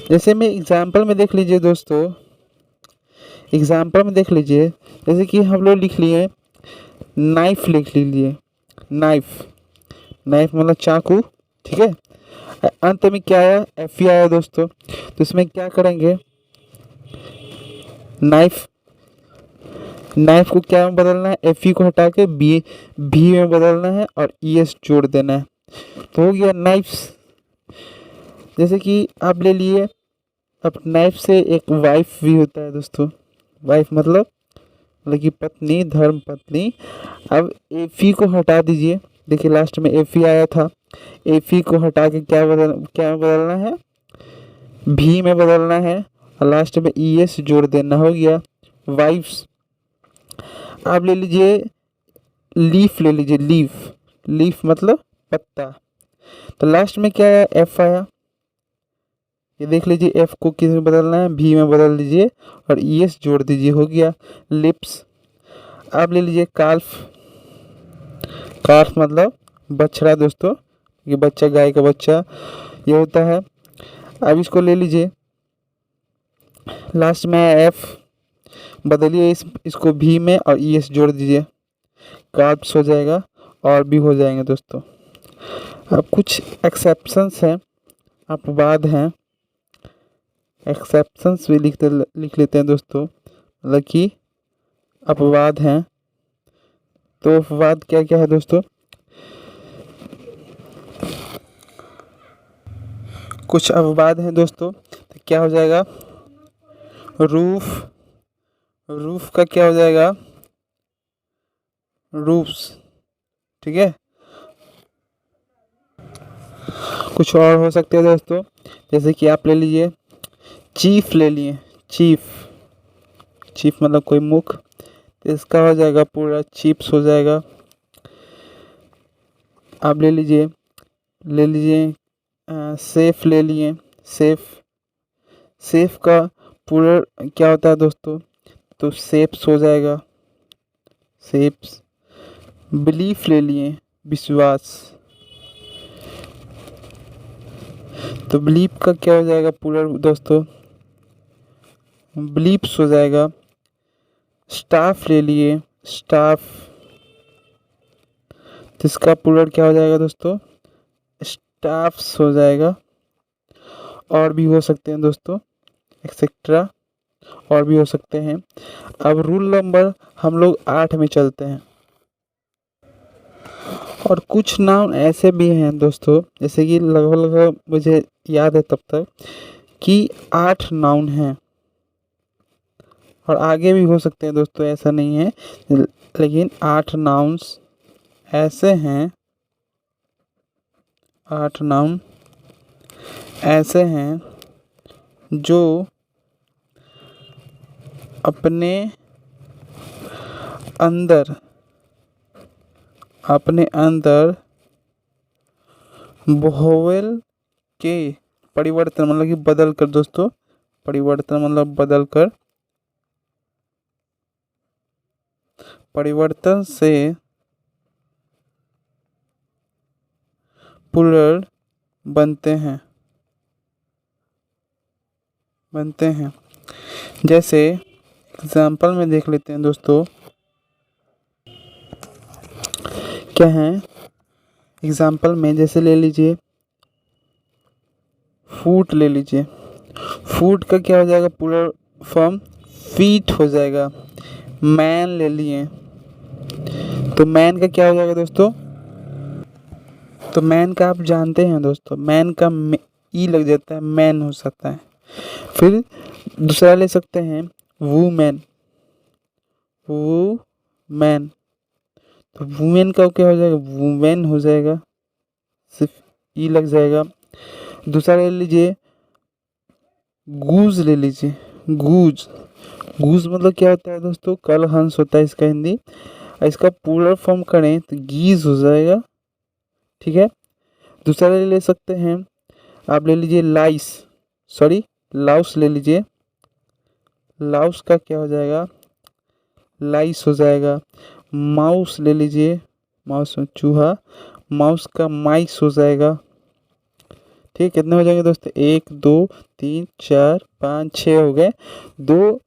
जैसे में एग्जाम्पल में देख लीजिए दोस्तों, जैसे कि हम लोग लिख लिए नाइफ, लिख लीजिए नाइफ मतलब चाकू। ठीक है, अंत में क्या आया? एफ ई आया दोस्तों। तो इसमें क्या करेंगे? नाइफ को क्या में बदलना है? एफ ई को हटा के बी में बदलना है और ई एस जोड़ देना है, तो हो गया नाइफ्स। जैसे कि आप ले लिए, अब नाइफ से एक वाइफ भी होता है दोस्तों। वाइफ मतलब कि पत्नी, धर्म पत्नी। अब एफ ई को हटा दीजिए, देखिए लास्ट में एफ ई आया था, एफ ई को हटा के क्या में बदलना है? भी में बदलना है, और लास्ट में ई एस जोड़ देना, हो गया वाइफ्स। आप ले लीजिए लीफ, लीफ मतलब पत्ता। तो लास्ट में क्या आया? एफ आया। ये देख लीजिए, एफ को किस में बदलना है? भी में बदल दीजिए और ई एस जोड़ दीजिए, हो गया लिप्स। आप ले लीजिए काल्फ मतलब बछड़ा दोस्तों, ये बच्चा, गाय का बच्चा ये होता है। अब इसको ले लीजिए लास्ट में है एफ, बदलिए इसको भी में और ई एस जोड़ दीजिए, कार्ब्स हो जाएगा और भी हो जाएंगे दोस्तों। अब कुछ एक्सेप्शंस हैं, अपवाद हैं, एक्सेप्शंस भी लिख लेते हैं दोस्तों, मतलब कि अपवाद हैं। तो अपवाद क्या क्या है दोस्तों, कुछ अपवाद हैं दोस्तों। तो क्या हो जाएगा, रूफ, रूफ का क्या हो जाएगा, रूफ्स, ठीक है। कुछ और हो सकते हैं दोस्तों, जैसे कि आप ले लीजिए चीफ, ले लिए चीफ, चीफ मतलब कोई मुख, तो इसका हो जाएगा पूरा चीप्स हो जाएगा। आप ले लीजिए सेफ, ले लिए सेफ, सेफ का पूरा क्या होता है दोस्तों, तो सेफ्स हो जाएगा, सेफ्स। बिलीफ ले लिए, विश्वास, तो बिलीफ का क्या हो जाएगा पूरा दोस्तों, बिलीफ्स हो जाएगा। स्टाफ ले लिए, स्टाफ, तो इसका पूरा क्या हो जाएगा दोस्तों, स्टाफ्स हो जाएगा। और भी हो सकते हैं दोस्तों, एक्सेट्रा, और भी हो सकते हैं। अब रूल नंबर हम लोग 8 में चलते हैं। और कुछ नाउन ऐसे भी हैं दोस्तों, जैसे कि लगभग मुझे याद है तब तक कि 8 नाउन हैं, और आगे भी हो सकते हैं दोस्तों, ऐसा नहीं है, लेकिन 8 नाउन्स ऐसे हैं, 8 नाउन ऐसे हैं जो अपने अंदर वोवेल के परिवर्तन, मतलब कि बदल कर दोस्तों, परिवर्तन मतलब बदल कर, परिवर्तन से प्लूरल बनते हैं। जैसे एग्जाम्पल में देख लेते हैं दोस्तों, क्या है एग्जाम्पल में, जैसे ले लीजिए फूट, ले लीजिए फूट का क्या हो जाएगा पूरा फॉर्म, फीट हो जाएगा। मैन ले लिए, तो मैन का क्या हो जाएगा दोस्तों, तो मैन का आप जानते हैं दोस्तों, मैन का ई लग जाता है, मैन हो सकता है। फिर दूसरा ले सकते हैं वूमेन, वूमेन, तो वुमेन का क्या हो जाएगा, वुमेन हो जाएगा, सिर्फ ई लग जाएगा। दूसरा ले लीजिए गूज, ले लीजिए गूज, गूज मतलब क्या होता है दोस्तों, कल हंस होता है इसका हिंदी, इसका पूरा फॉर्म करें तो गीज हो जाएगा, ठीक है। दूसरा ले सकते हैं, आप ले लीजिए लाउस ले लीजिए, लाउस का क्या हो जाएगा, लाइस हो जाएगा। माउस ले लीजिए, माउस में चूहा, माउस का माइस हो जाएगा, ठीक। कितने हो जाएंगे दोस्तों, 1 2 3 4 5 6 हो गए। दो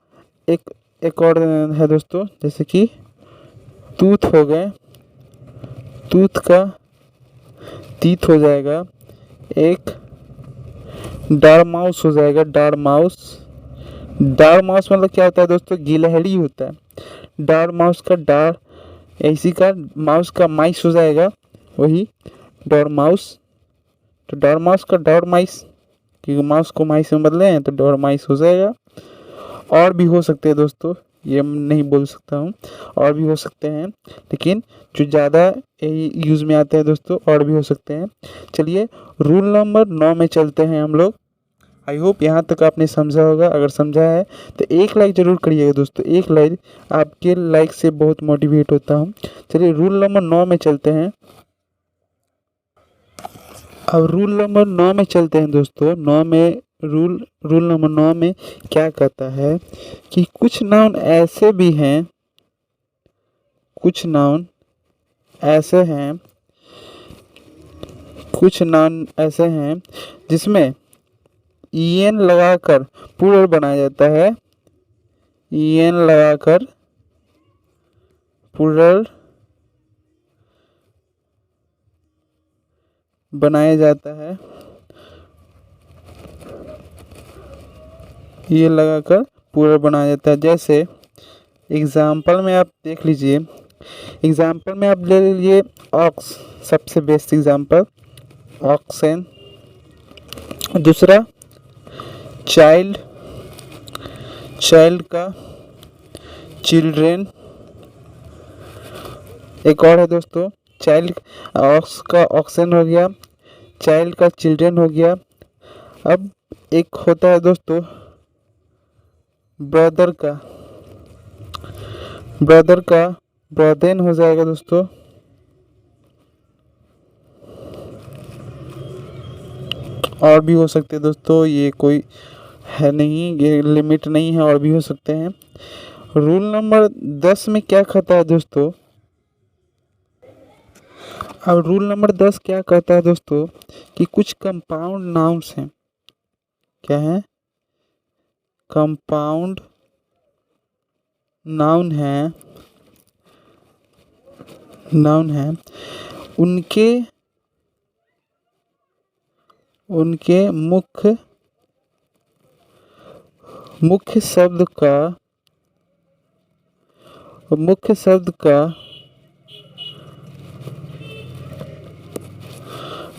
एक और है दोस्तों, जैसे कि टूथ हो गए, टूथ का तीत हो जाएगा। एक डारमाउस हो जाएगा, डारमाउस, डारमाउस मतलब क्या होता है दोस्तों, गिलहरी होता है। डारमाउस का डार, इसी का माउस का माइस हो जाएगा, वही डॉरमाउस, तो डॉरमाउस का डॉरमाइस, क्योंकि माउस को माइस में बदले हैं तो डॉरमाइस हो जाएगा। और भी हो सकते हैं दोस्तों, ये नहीं बोल सकता हूँ, और भी हो सकते हैं, लेकिन जो ज़्यादा यूज़ में आते हैं दोस्तों, और भी हो सकते हैं। चलिए रूल नंबर 9 में चलते हैं हम लोग। आई होप यहाँ तक आपने समझा होगा, अगर समझा है तो एक लाइक ज़रूर करिएगा दोस्तों, एक लाइक, आपके लाइक से बहुत मोटिवेट होता हूँ। चलिए रूल नंबर 9 में चलते हैं। अब रूल नंबर 9 में चलते हैं दोस्तों। रूल नंबर 9 में क्या कहता है कि कुछ नाउन ऐसे भी हैं, कुछ नाउन ऐसे हैं जिसमें ईएन लगाकर प्लूरल बनाया जाता है, ईएन लगाकर प्लूरल बनाया जाता है, ये लगाकर प्लूरल बनाया जाता है। जैसे एग्जाम्पल में आप देख लीजिए, एग्जाम्पल में आप ले लीजिए ऑक्स, सबसे बेस्ट एग्जाम्पल ऑक्सन। दूसरा चाइल्ड, चाइल्ड का चिल्ड्रेन। एक और है दोस्तों, चाइल्ड ऑक्स का ऑक्सन हो गया, चाइल्ड का चिल्ड्रेन हो गया। अब एक होता है दोस्तों ब्रदर का, ब्रदर का ब्रदेन हो जाएगा दोस्तों। और भी हो सकते हैं दोस्तों, ये कोई है नहीं, ये लिमिट नहीं है, और भी हो सकते हैं। रूल नंबर 10 में क्या कहता है दोस्तों, अब रूल नंबर 10 क्या कहता है दोस्तों कि कुछ कंपाउंड नाउन्स हैं, क्या है, कंपाउंड नाउन है, नाउन है, उनके उनके मुख्य मुख्य शब्द का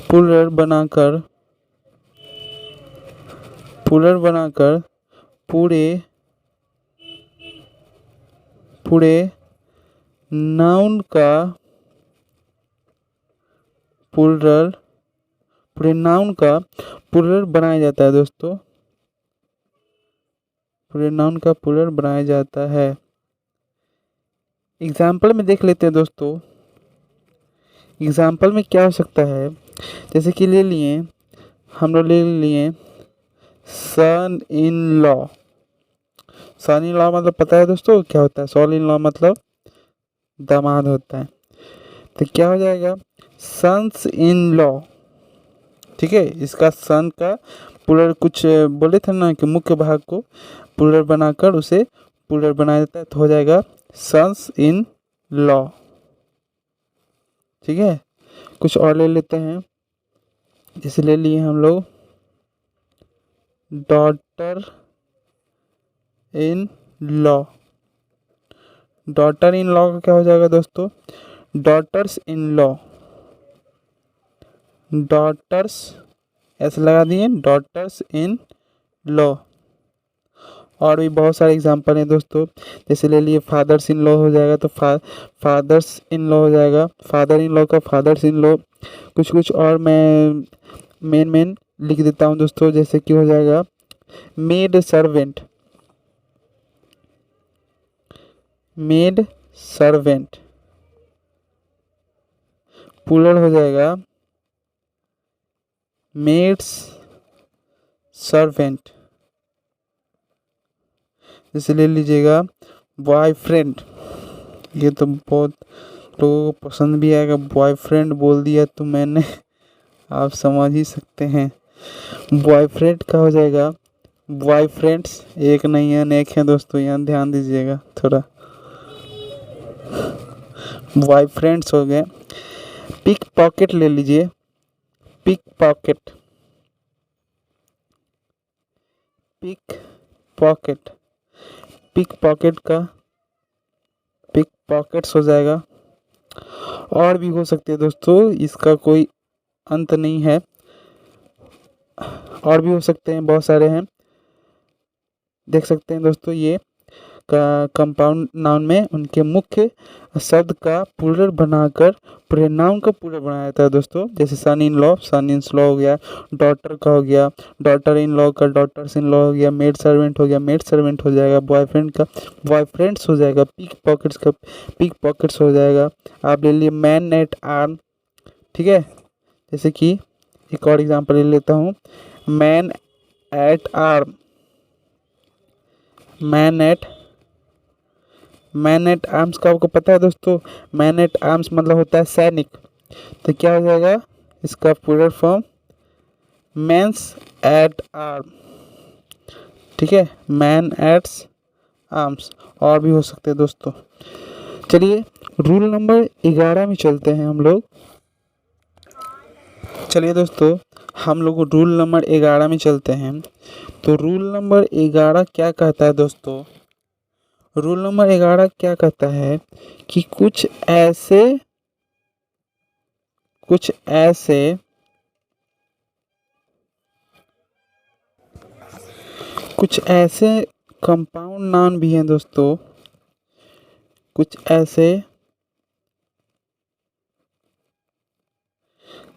प्लूरल बनाकर पूरे नाउन का प्लूरल बनाया जाता है दोस्तों, पूरे नाउन का प्लूरल बनाया जाता है। एग्जाम्पल में देख लेते हैं दोस्तों, एग्जाम्पल में क्या हो सकता है, जैसे कि ले लिए, हम लोग ले लिए सन in law. Sun in law मतलब पता है दोस्तों क्या होता है, सन इन लॉ मतलब दामाद होता है। तो क्या हो जाएगा, सन्स इन लॉ, ठीक है। इसका सन का प्लूरल कुछ बोले थे ना कि मुख्य भाग को प्लूरल बनाकर उसे प्लूरल बनाया जाता है, तो हो जाएगा सन्स इन लॉ, ठीक है। कुछ और ले लेते हैं, जैसे ले लिए हम लोग daughter in law. Daughter in law का क्या हो जाएगा दोस्तों, डॉटर्स इन लॉ, डॉटर्स ऐसे लगा दिए, डॉटर्स इन लॉ। और भी बहुत सारे एग्जांपल हैं दोस्तों, जैसे ले लिए फादर्स इन लॉ हो जाएगा, तो फादर्स इन लॉ हो जाएगा, फादर इन लॉ का फादर्स इन लॉ। कुछ कुछ और मैं मेन लिख देता हूँ दोस्तों, जैसे कि हो जाएगा maid servant, maid servant plural हो जाएगा मेड्स सर्वेंट। जैसे ले लीजिएगा बॉयफ्रेंड, ये तो बहुत लोगों को पसंद भी आएगा, बॉयफ्रेंड बोल दिया तो मैंने, आप समझ ही सकते हैं। बॉयफ्रेंड का हो जाएगा बॉयफ्रेंड्स, एक नहीं है अनेक है दोस्तों, यहाँ ध्यान दीजिएगा थोड़ा। बॉयफ्रेंड्स हो गए। पिक पॉकेट ले लीजिए, pick pocket, pick pocket, pick pocket का पिक पॉकेट्स हो जाएगा। और भी हो सकते हैं दोस्तों, इसका कोई अंत नहीं है, और भी हो सकते हैं, बहुत सारे हैं, देख सकते हैं दोस्तों। ये का कंपाउंड नाउन में उनके मुख्य शब्द का प्लूरल बनाकर पूरे नाउन का प्लूरल बनाया जाता है दोस्तों। जैसे सन in law, sun in law हो गया, डॉटर का हो गया, डॉटर इन लॉ का डॉटर्स इन लॉ हो गया, मेड सर्वेंट हो गया, मेड सर्वेंट हो जाएगा, बॉयफ्रेंड का बॉयफ्रेंड्स हो जाएगा, पिक पॉकेट्स का पिक पॉकेट्स हो जाएगा। आप ले लिए मैन एट आर्म, ठीक है। जैसे कि एक और एग्जांपल ले लेता हूँ, man eight arm, man eight arms का आपको पता है दोस्तों, मैन एट आर्म्स मतलब होता है सैनिक, तो क्या हो जाएगा इसका plural form mens at arm, ठीक है, मैन एट्स आर्म्स, और भी हो सकते हैं दोस्तों। चलिए रूल नंबर 11 में चलते हैं हम लोग। चलिए दोस्तों, हम लोग रूल नंबर 11 में चलते हैं। तो रूल नंबर 11 क्या कहता है दोस्तों? रूल नंबर 11 क्या कहता है कि कुछ ऐसे कंपाउंड नाउन भी हैं दोस्तों, कुछ ऐसे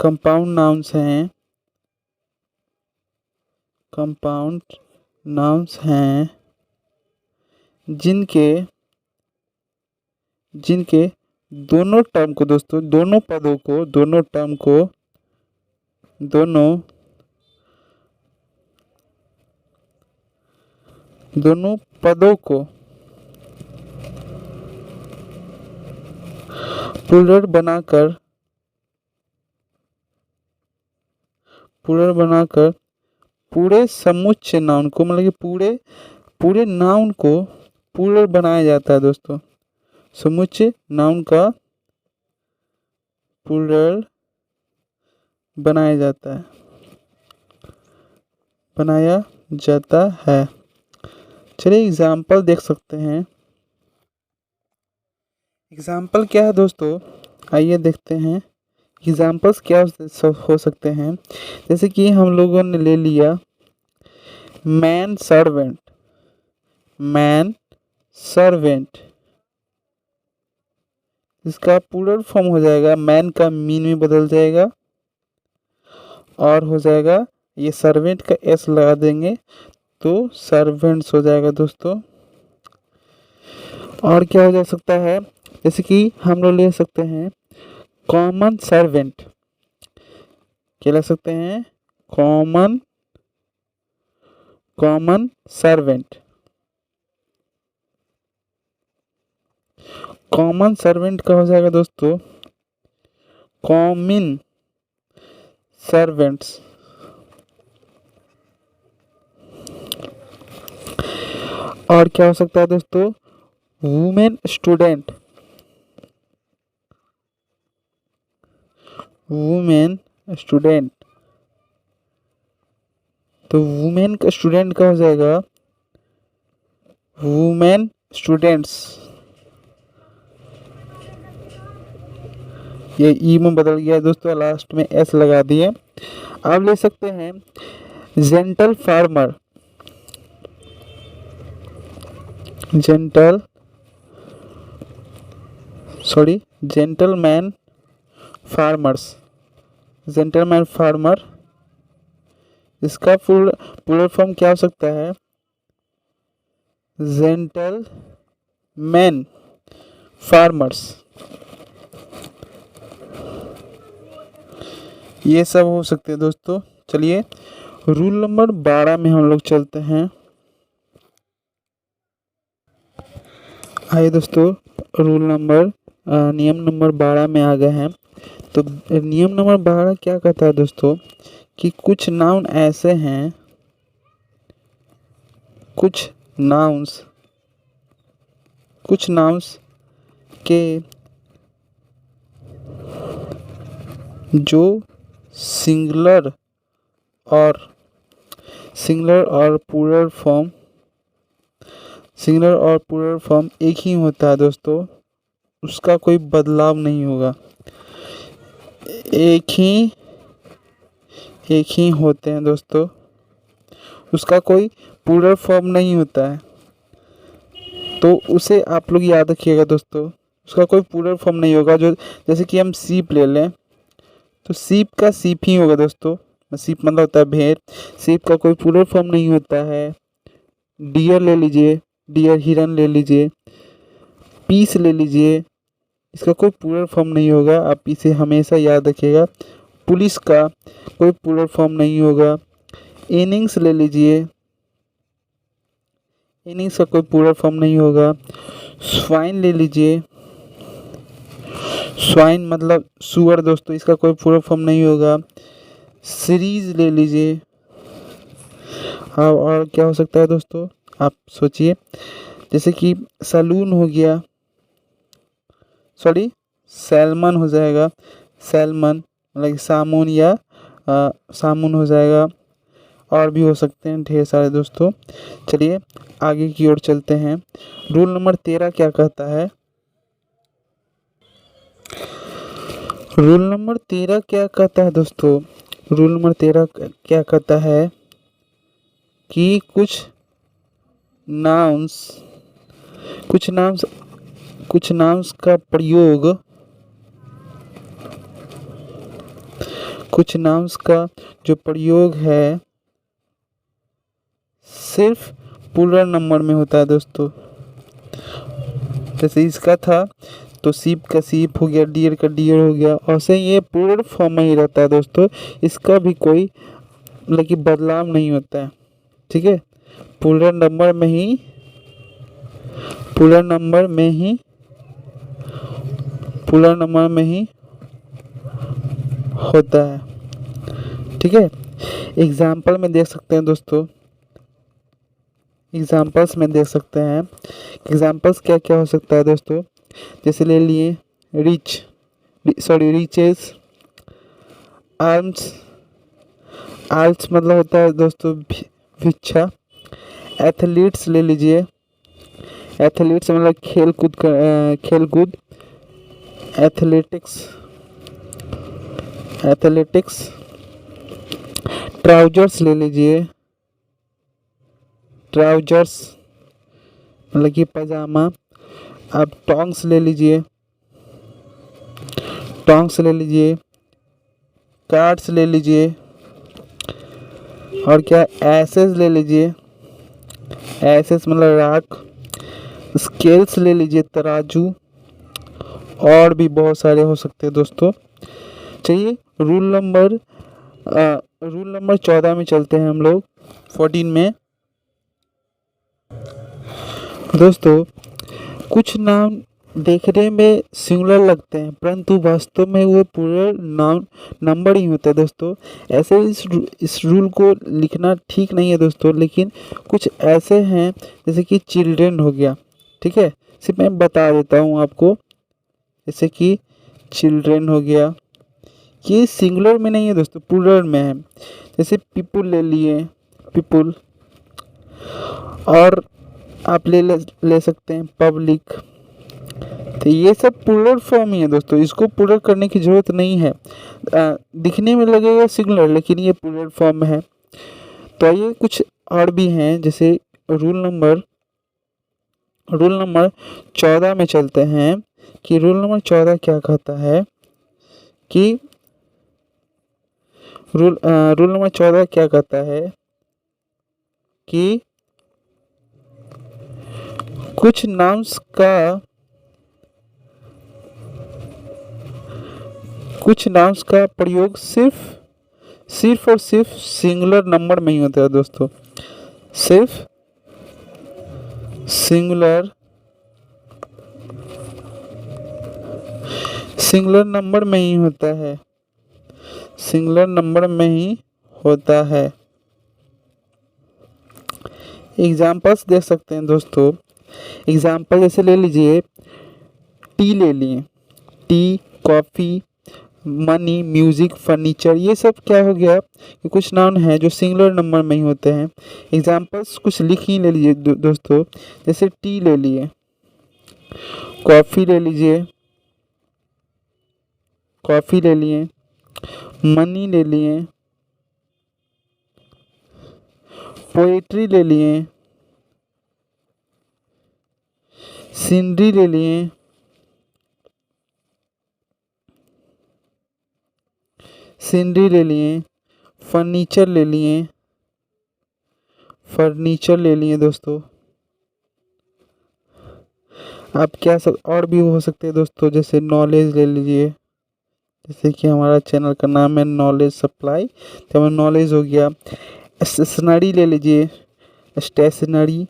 कंपाउंड नाउन्स हैं जिनके दोनों टर्म को दोस्तों, दोनों पदों को, दोनों टर्म को, दोनों पदों को प्लूरल बनाकर पूरे समुच्चय नाउन को, मतलब कि पूरे नाउन को प्लूरल बनाया जाता है दोस्तों। समुच्चय नाउन का प्लूरल बनाया जाता है। चलिए एग्जाम्पल देख सकते हैं। एग्जाम्पल क्या है दोस्तों, आइए देखते हैं एग्जाम्पल्स क्या हो सकते हैं। जैसे कि हम लोगों ने ले लिया मैन सर्वेंट, इसका प्लूरल फॉर्म हो जाएगा, मैन का मीन में बदल जाएगा और हो जाएगा, ये सर्वेंट का एस लगा देंगे तो सर्वेंट्स हो जाएगा दोस्तों। और क्या हो जा सकता है, जैसे कि हम लोग ले सकते हैं कॉमन सर्वेंट, क्या ले सकते हैं, कॉमन सर्वेंट। कॉमन सर्वेंट का हो जाएगा दोस्तों कॉमन सर्वेंट्स। और क्या हो सकता है दोस्तों, वुमेन स्टूडेंट, तो वुमेन का स्टूडेंट का हो जाएगा वुमेन स्टूडेंट्स, ये ई में बदल गया दोस्तों, लास्ट में एस लगा दिए। आप ले सकते हैं जेंटल जेंटलमैन फार्मर, इसका प्लूरल फॉर्म क्या हो सकता है, जेंटलमैन फार्मर्स। ये सब हो सकते हैं दोस्तों। चलिए रूल नंबर 12 में हम लोग चलते हैं। आइए दोस्तों, नियम नंबर 12 में आ गए हैं। तो नियम नंबर 12 क्या कहता है दोस्तों कि कुछ नाउन ऐसे हैं, कुछ नाउन्स के जो सिंगुलर और प्लूरल फॉर्म एक ही होता है दोस्तों, उसका कोई बदलाव नहीं होगा, एक ही होते हैं दोस्तों, उसका कोई प्लूरल फॉर्म नहीं होता है। तो उसे आप लोग याद रखिएगा दोस्तों, उसका कोई प्लूरल फॉर्म नहीं होगा। जो जैसे कि हम सीप ले लें तो सीप का सीप ही होगा दोस्तों, सीप मतलब होता है भेड़, सीप का कोई प्लूरल फॉर्म नहीं होता है। डियर ले लीजिए, डियर हिरन ले लीजिए, पीस ले लीजिए, इसका कोई प्लूरल फॉर्म नहीं होगा, आप इसे हमेशा याद रखिएगा। पुलिस का कोई प्लूरल फॉर्म नहीं होगा। इनिंग्स ले लीजिए, इनिंग्स का कोई प्लूरल फॉर्म नहीं होगा। स्वाइन ले लीजिए, स्वाइन मतलब सुअर दोस्तों, इसका कोई प्लूरल फॉर्म नहीं होगा। सीरीज ले लीजिए, हाँ, और क्या हो सकता है दोस्तों, आप सोचिए। जैसे कि सैलून हो गया, सॉरी सैलमन हो जाएगा, सैलमन मतलब सामुन या सामुन हो जाएगा। और भी हो सकते हैं ढेर सारे दोस्तों। चलिए आगे की ओर चलते हैं। रूल नंबर 13 क्या कहता है? रूल नंबर 13 क्या कहता है दोस्तों? रूल नंबर 13 क्या कहता है कि नाउन्स कुछ नाउन्स कुछ नाउन्स का प्रयोग, कुछ नाउन्स का जो प्रयोग है सिर्फ प्लूरल नंबर में होता है दोस्तों। जैसे इसका था तो सीप का सीप हो गया, डियर का डियर हो गया, और से ये प्लूरल फॉर्म में ही रहता है दोस्तों। इसका भी कोई मतलब कि बदलाव नहीं होता है, ठीक है। प्लूरल नंबर में ही प्लूरल नंबर में ही प्लूरल नंबर में ही होता है, ठीक है। एग्जाम्पल में देख सकते हैं दोस्तों, एग्जाम्पल्स में देख सकते हैं। एग्जाम्पल्स क्या क्या हो सकता है दोस्तों? जैसे ले लिए रिचेस, आर्म्स, आर्म्स मतलब होता है दोस्तों भिक्षा। एथलीट्स ले लीजिए, एथलीट्स मतलब खेलकूद। Athletics, athletics. ट्राउजर्स ले लीजिए, ट्राउजर्स मतलब कि पजामा। अब टोंग्स ले लीजिए, टोंग्स ले लीजिए। कार्ड्स ले लीजिए, और क्या एसेस ले लीजिए, एसेस मतलब राख। स्केल्स ले लीजिए, तराजू। और भी बहुत सारे हो सकते हैं दोस्तों। चलिए रूल नंबर 14 में चलते हैं हम लोग, 14 में। दोस्तों कुछ नाम देखने में सिंगुलर लगते हैं परंतु वास्तव में वो पूरे नाउन नंबर ही होता है दोस्तों। ऐसे इस रूल को लिखना ठीक नहीं है दोस्तों, लेकिन कुछ ऐसे हैं जैसे कि चिल्ड्रेन हो गया, ठीक है। सिर्फ मैं बता देता हूँ आपको, जैसे कि चिल्ड्रेन हो गया, ये सिंगुलर में नहीं है दोस्तों, प्लूरल में है। जैसे पीपुल ले लिए, पीपुल। और आप ले सकते हैं पब्लिक। तो ये सब प्लूरल फॉर्म ही है दोस्तों, इसको प्लूरल करने की ज़रूरत नहीं है। दिखने में लगेगा सिंगुलर लेकिन ये प्लूरल फॉर्म में है। तो ये कुछ और भी हैं, जैसे रूल नंबर 14 में चलते हैं कि रूल नंबर 14 क्या कहता है कि रूल नंबर 14 क्या कहता है कि कुछ नाउन्स का प्रयोग सिर्फ और सिर्फ सिंगुलर नंबर में ही होता है दोस्तों। सिर्फ सिंगुलर नंबर में ही होता है, सिंगुलर नंबर में ही होता है। एग्जाम्पल्स देख सकते हैं दोस्तों। एग्जाम्पल जैसे ले लीजिए, टी ले लिए, T, coffee, money, music, furniture. ये सब क्या हो गया कि कुछ नाउन है जो सिंगुलर नंबर में ही होते हैं। एग्जाम्पल्स कुछ लिख ही ले लीजिए दोस्तों। जैसे टी ले लिए, कॉफ़ी ले लीजिए, कॉफ़ी ले लिए, मनी ले लिए, पोएट्री ले लिए, सीनरी ले लिए, सीनरी ले लिए, फर्नीचर ले लिए, फर्नीचर ले लिए दोस्तों। आप क्या सब और भी हो सकते हैं दोस्तों, जैसे नॉलेज ले लीजिए, जैसे कि हमारा चैनल का नाम है नॉलेज सप्लाई, तो हमें नॉलेज हो गया। स्टेशनरी ले लीजिए, स्टेशनरी।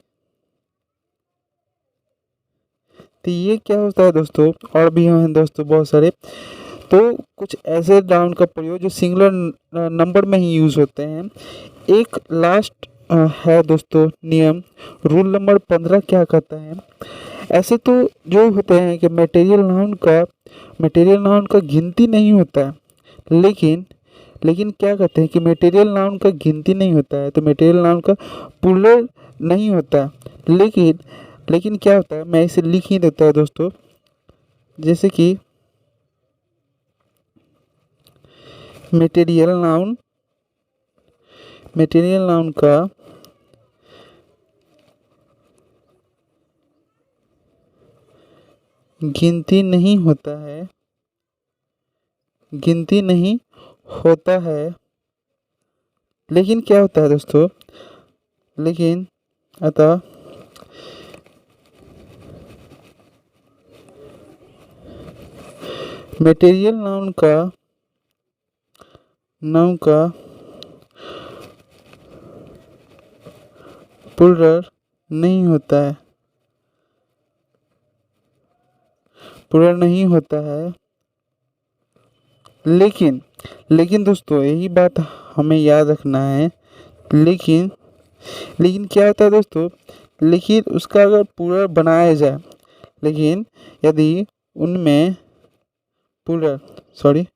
तो ये क्या होता है दोस्तों, और भी हैं दोस्तों बहुत सारे। तो कुछ ऐसे नाउन का प्रयोग जो सिंगुलर नंबर में ही यूज़ होते हैं। एक लास्ट है दोस्तों नियम। रूल नंबर 15 क्या कहता है, ऐसे तो जो होते हैं कि मटेरियल नाउन का गिनती नहीं होता है, लेकिन लेकिन क्या कहते हैं कि मटेरियल नाउन का गिनती नहीं होता है, तो मटेरियल नाउन का प्लूरल नहीं होता है। लेकिन क्या होता है, मैं इसे लिख ही देता है दोस्तों, जैसे कि मटेरियल नाउन का गिनती नहीं होता है, लेकिन क्या होता है दोस्तों, लेकिन अतः मटेरियल नाउन का प्लूरल नहीं होता है, लेकिन दोस्तों यही बात हमें याद रखना है। लेकिन लेकिन क्या होता है दोस्तों, लेकिन उसका अगर प्लूरल बनाया जाए, लेकिन यदि उनमें प्लूरल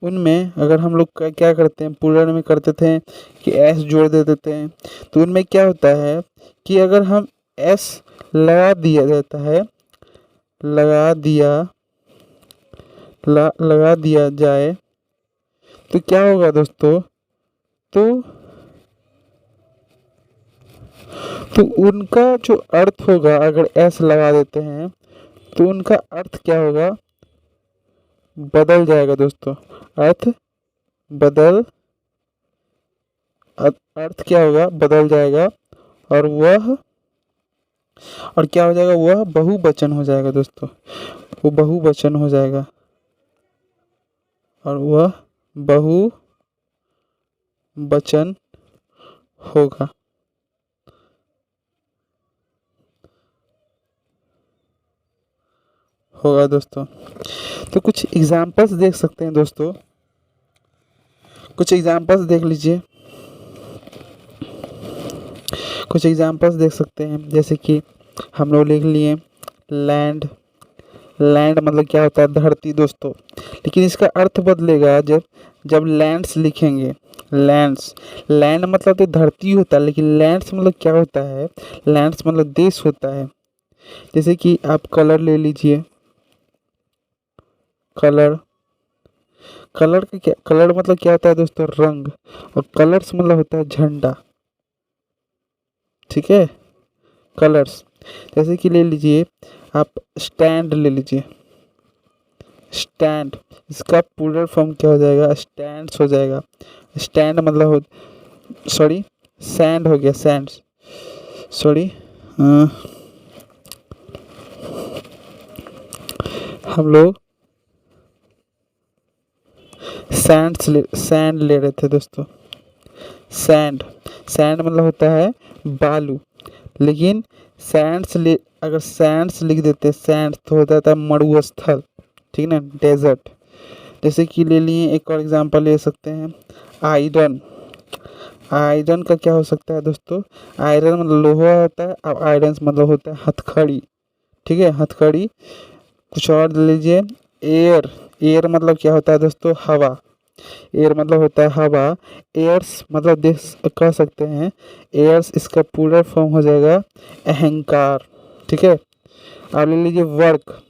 उनमें अगर हम लोग क्या करते हैं, प्लूरल में करते थे कि एस जोड़ दे देते हैं, तो उनमें क्या होता है कि अगर हम एस लगा दिया जाता है, लगा दिया जाए, तो क्या होगा दोस्तों, तो उनका जो अर्थ होगा, अगर एस लगा देते हैं तो उनका अर्थ क्या होगा, बदल जाएगा दोस्तों। अर्थ बदल अर्थ क्या होगा, बदल जाएगा, और क्या हो जाएगा, वह बहुवचन हो जाएगा दोस्तों। वो बहुवचन हो जाएगा, और वह बहुवचन होगा दोस्तों। तो कुछ एग्जांपल्स देख सकते हैं दोस्तों, कुछ एग्जांपल्स देख लीजिए, कुछ एग्जांपल्स देख सकते हैं, जैसे कि हम लोग लिख लिए लैंड मतलब क्या होता है, धरती दोस्तों, लेकिन इसका अर्थ बदलेगा जब लैंड्स लिखेंगे। लैंड मतलब तो धरती होता है, लेकिन लैंड्स मतलब क्या होता है, लैंड्स मतलब देश होता है। जैसे कि आप कलर ले लीजिए, कलर मतलब क्या होता है दोस्तों, रंग, और कलर्स मतलब होता है झंडा, ठीक है, कलर्स। जैसे कि ले लीजिए आप स्टैंड ले लीजिए, स्टैंड, इसका प्लूरल फॉर्म क्या हो जाएगा, स्टैंड्स हो जाएगा। स्टैंड मतलब सैंड हो गया, सैंड्स, हम लोग सैंड ले रहे थे दोस्तों। सैंड मतलब होता है बालू, लेकिन अगर सैंड्स लिख देते, सैंड्स तो होता था मरुस्थल, ठीक ना, डेजर्ट। जैसे कि ले लिए एक और एग्जांपल ले सकते हैं, आयरन का क्या हो सकता है दोस्तों, आयरन मतलब लोहा होता है, और आयरन मतलब होता है हथकड़ी, ठीक है, हथकड़ी। कुछ और ले लीजिए, एयर मतलब क्या होता है दोस्तों, हवा, एयर मतलब होता है हवा। एयर्स मतलब देख कह सकते हैं, एयर्स इसका पूरा फॉर्म हो जाएगा अहंकार, ठीक है। अब ले लीजिए वर्क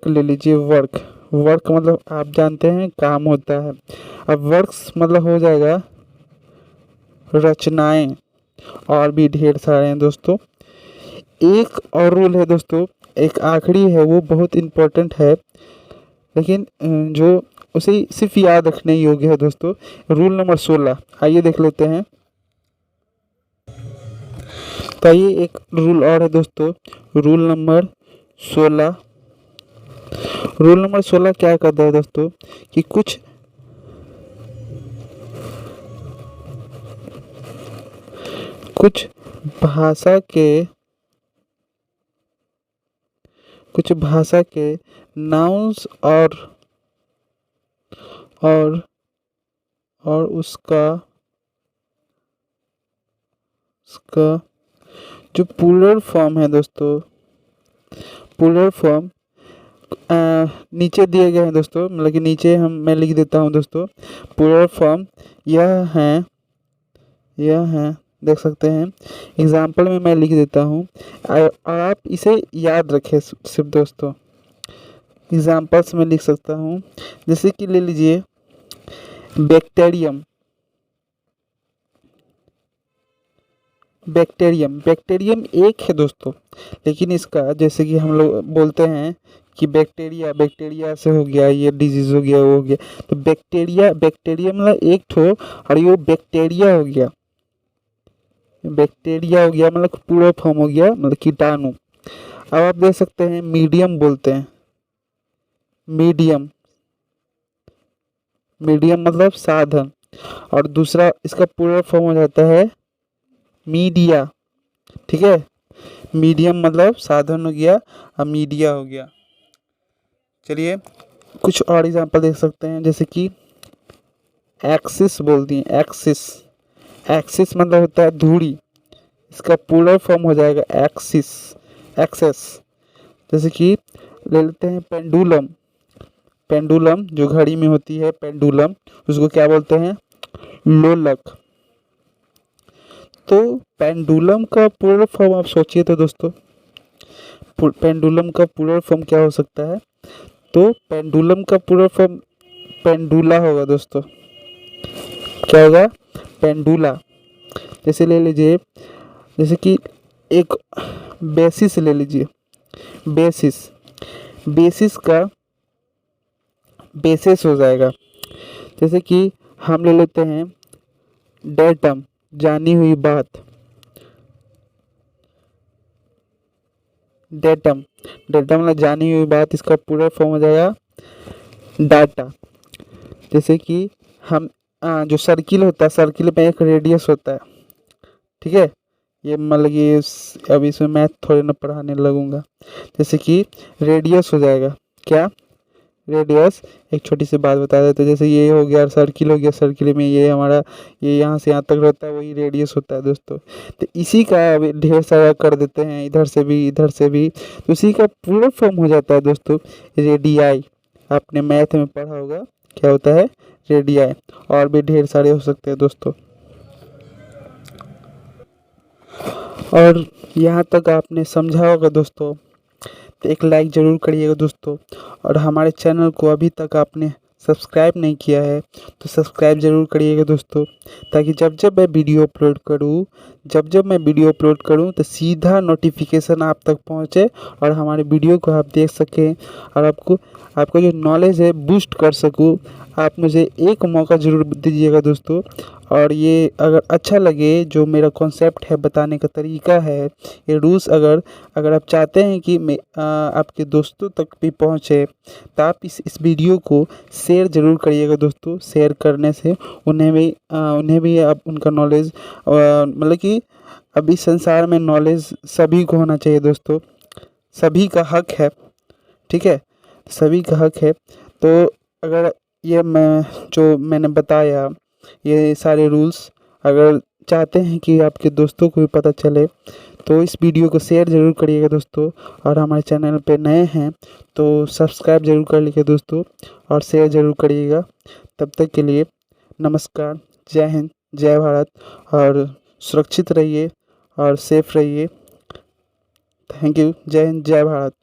ले लीजिए, वर्क मतलब आप जानते हैं काम होता है। अब वर्क्स मतलब हो जाएगा रचनाएं, और भी ढेर सारे हैं दोस्तों। एक और रूल है दोस्तों, एक आखिरी है, वो बहुत इम्पोर्टेंट है, लेकिन जो उसे सिर्फ याद रखने योग्य है दोस्तों। रूल नंबर 16, आइए देख लेते हैं। तो आइए एक रूल और है दोस्तों, रूल नंबर 16। रूल नंबर 16 क्या कहता है दोस्तों, कि कुछ भाषा के नाउंस और उसका इसका जो प्लूरल फॉर्म है दोस्तों, प्लूरल फॉर्म नीचे दिए गए हैं दोस्तों, मतलब कि नीचे मैं लिख देता हूँ दोस्तों। प्लूरल फॉर्म यह है, देख सकते हैं। एग्जाम्पल में मैं लिख देता हूँ और आप इसे याद रखें सिर्फ दोस्तों। एग्जाम्पल्स में लिख सकता हूँ, जैसे कि ले लीजिए बैक्टीरियम। बैक्टीरियम एक है दोस्तों, लेकिन इसका जैसे कि हम लोग बोलते हैं कि बैक्टीरिया से हो गया, ये डिजीज हो गया, वो हो गया, तो बैक्टीरिया मतलब एक ठो, और ये बैक्टीरिया हो गया, मतलब पूरा फॉर्म हो गया, मतलब कीटाणु। अब आप देख सकते हैं मीडियम बोलते हैं, मीडियम मतलब साधन, और दूसरा इसका पूरा फॉर्म हो जाता है मीडिया। ठीक है, मीडियम मतलब साधन हो गया और मीडिया हो गया। चलिए कुछ और एग्जांपल देख सकते हैं, जैसे कि एक्सिस बोल दिए, एक्सिस मतलब होता है धुरी, इसका पूरा फॉर्म हो जाएगा एक्सेस। जैसे कि ले लेते हैं पेंडुलम जो घड़ी में होती है, पेंडुलम, उसको क्या बोलते हैं, लोलक। तो पेंडुलम का प्लूरल फॉर्म आप सोचिए तो दोस्तों, पेंडुलम का प्लूरल फॉर्म क्या हो सकता है, तो पेंडुलम का प्लूरल फॉर्म पेंडुला होगा दोस्तों। क्या होगा, पेंडुला। जैसे ले लीजिए, जैसे कि एक बेसिस ले लीजिए, बेसिस का बेसिस हो जाएगा। जैसे कि हम ले लेते हैं डेटम, जानी हुई बात, डेटम मतलब जानी हुई बात, इसका पूरा फॉर्म हो जाएगा डाटा। जैसे कि हम जो सर्किल होता है, सर्किल में एक रेडियस होता है, ठीक है, ये मतलब कि अभी इसमें मैथ थोड़े ना पढ़ाने लगूंगा। जैसे कि रेडियस हो जाएगा, क्या रेडियस, एक छोटी सी बात बता देते, जैसे ये हो गया सर्किल, हो गया सर्किल में ये हमारा, ये यहाँ से यहाँ तक रहता है, वही रेडियस होता है दोस्तों। तो इसी का अभी ढेर सारा कर देते हैं, इधर से भी, तो इसी का पूरा फॉर्म हो जाता है दोस्तों रेडियाई। आपने मैथ में पढ़ा होगा क्या होता है रेडियाई, और भी ढेर सारे हो सकते हैं दोस्तों। और यहाँ तक आपने समझा होगा दोस्तों, तो एक लाइक ज़रूर करिएगा दोस्तों, और हमारे चैनल को अभी तक आपने सब्सक्राइब नहीं किया है तो सब्सक्राइब ज़रूर करिएगा दोस्तों, ताकि जब मैं वीडियो अपलोड करूँ तो सीधा नोटिफिकेशन आप तक पहुँचे और हमारे वीडियो को आप देख सकें, और आपको जो नॉलेज है बूस्ट कर सकूँ। आप मुझे एक मौका ज़रूर दीजिएगा दोस्तों, और ये अगर अच्छा लगे जो मेरा कॉन्सेप्ट है, बताने का तरीका है, ये रूल्स अगर आप चाहते हैं कि मैं आपके दोस्तों तक भी पहुंचे, तो आप इस वीडियो को शेयर ज़रूर करिएगा दोस्तों। शेयर करने से उन्हें भी आप उनका नॉलेज, मतलब कि अभी संसार में नॉलेज सभी को होना चाहिए दोस्तों, सभी का हक है, ठीक है, सभी का हक है। तो अगर ये जो मैंने बताया, ये सारे रूल्स अगर चाहते हैं कि आपके दोस्तों को भी पता चले, तो इस वीडियो को शेयर ज़रूर करिएगा दोस्तों, और हमारे चैनल पे नए हैं तो सब्सक्राइब ज़रूर कर लीजिए दोस्तों, और शेयर ज़रूर करिएगा। तब तक के लिए नमस्कार, जय हिंद, जय भारत, और सुरक्षित रहिए और सेफ रहिए। थैंक यू, जय हिंद, जय भारत।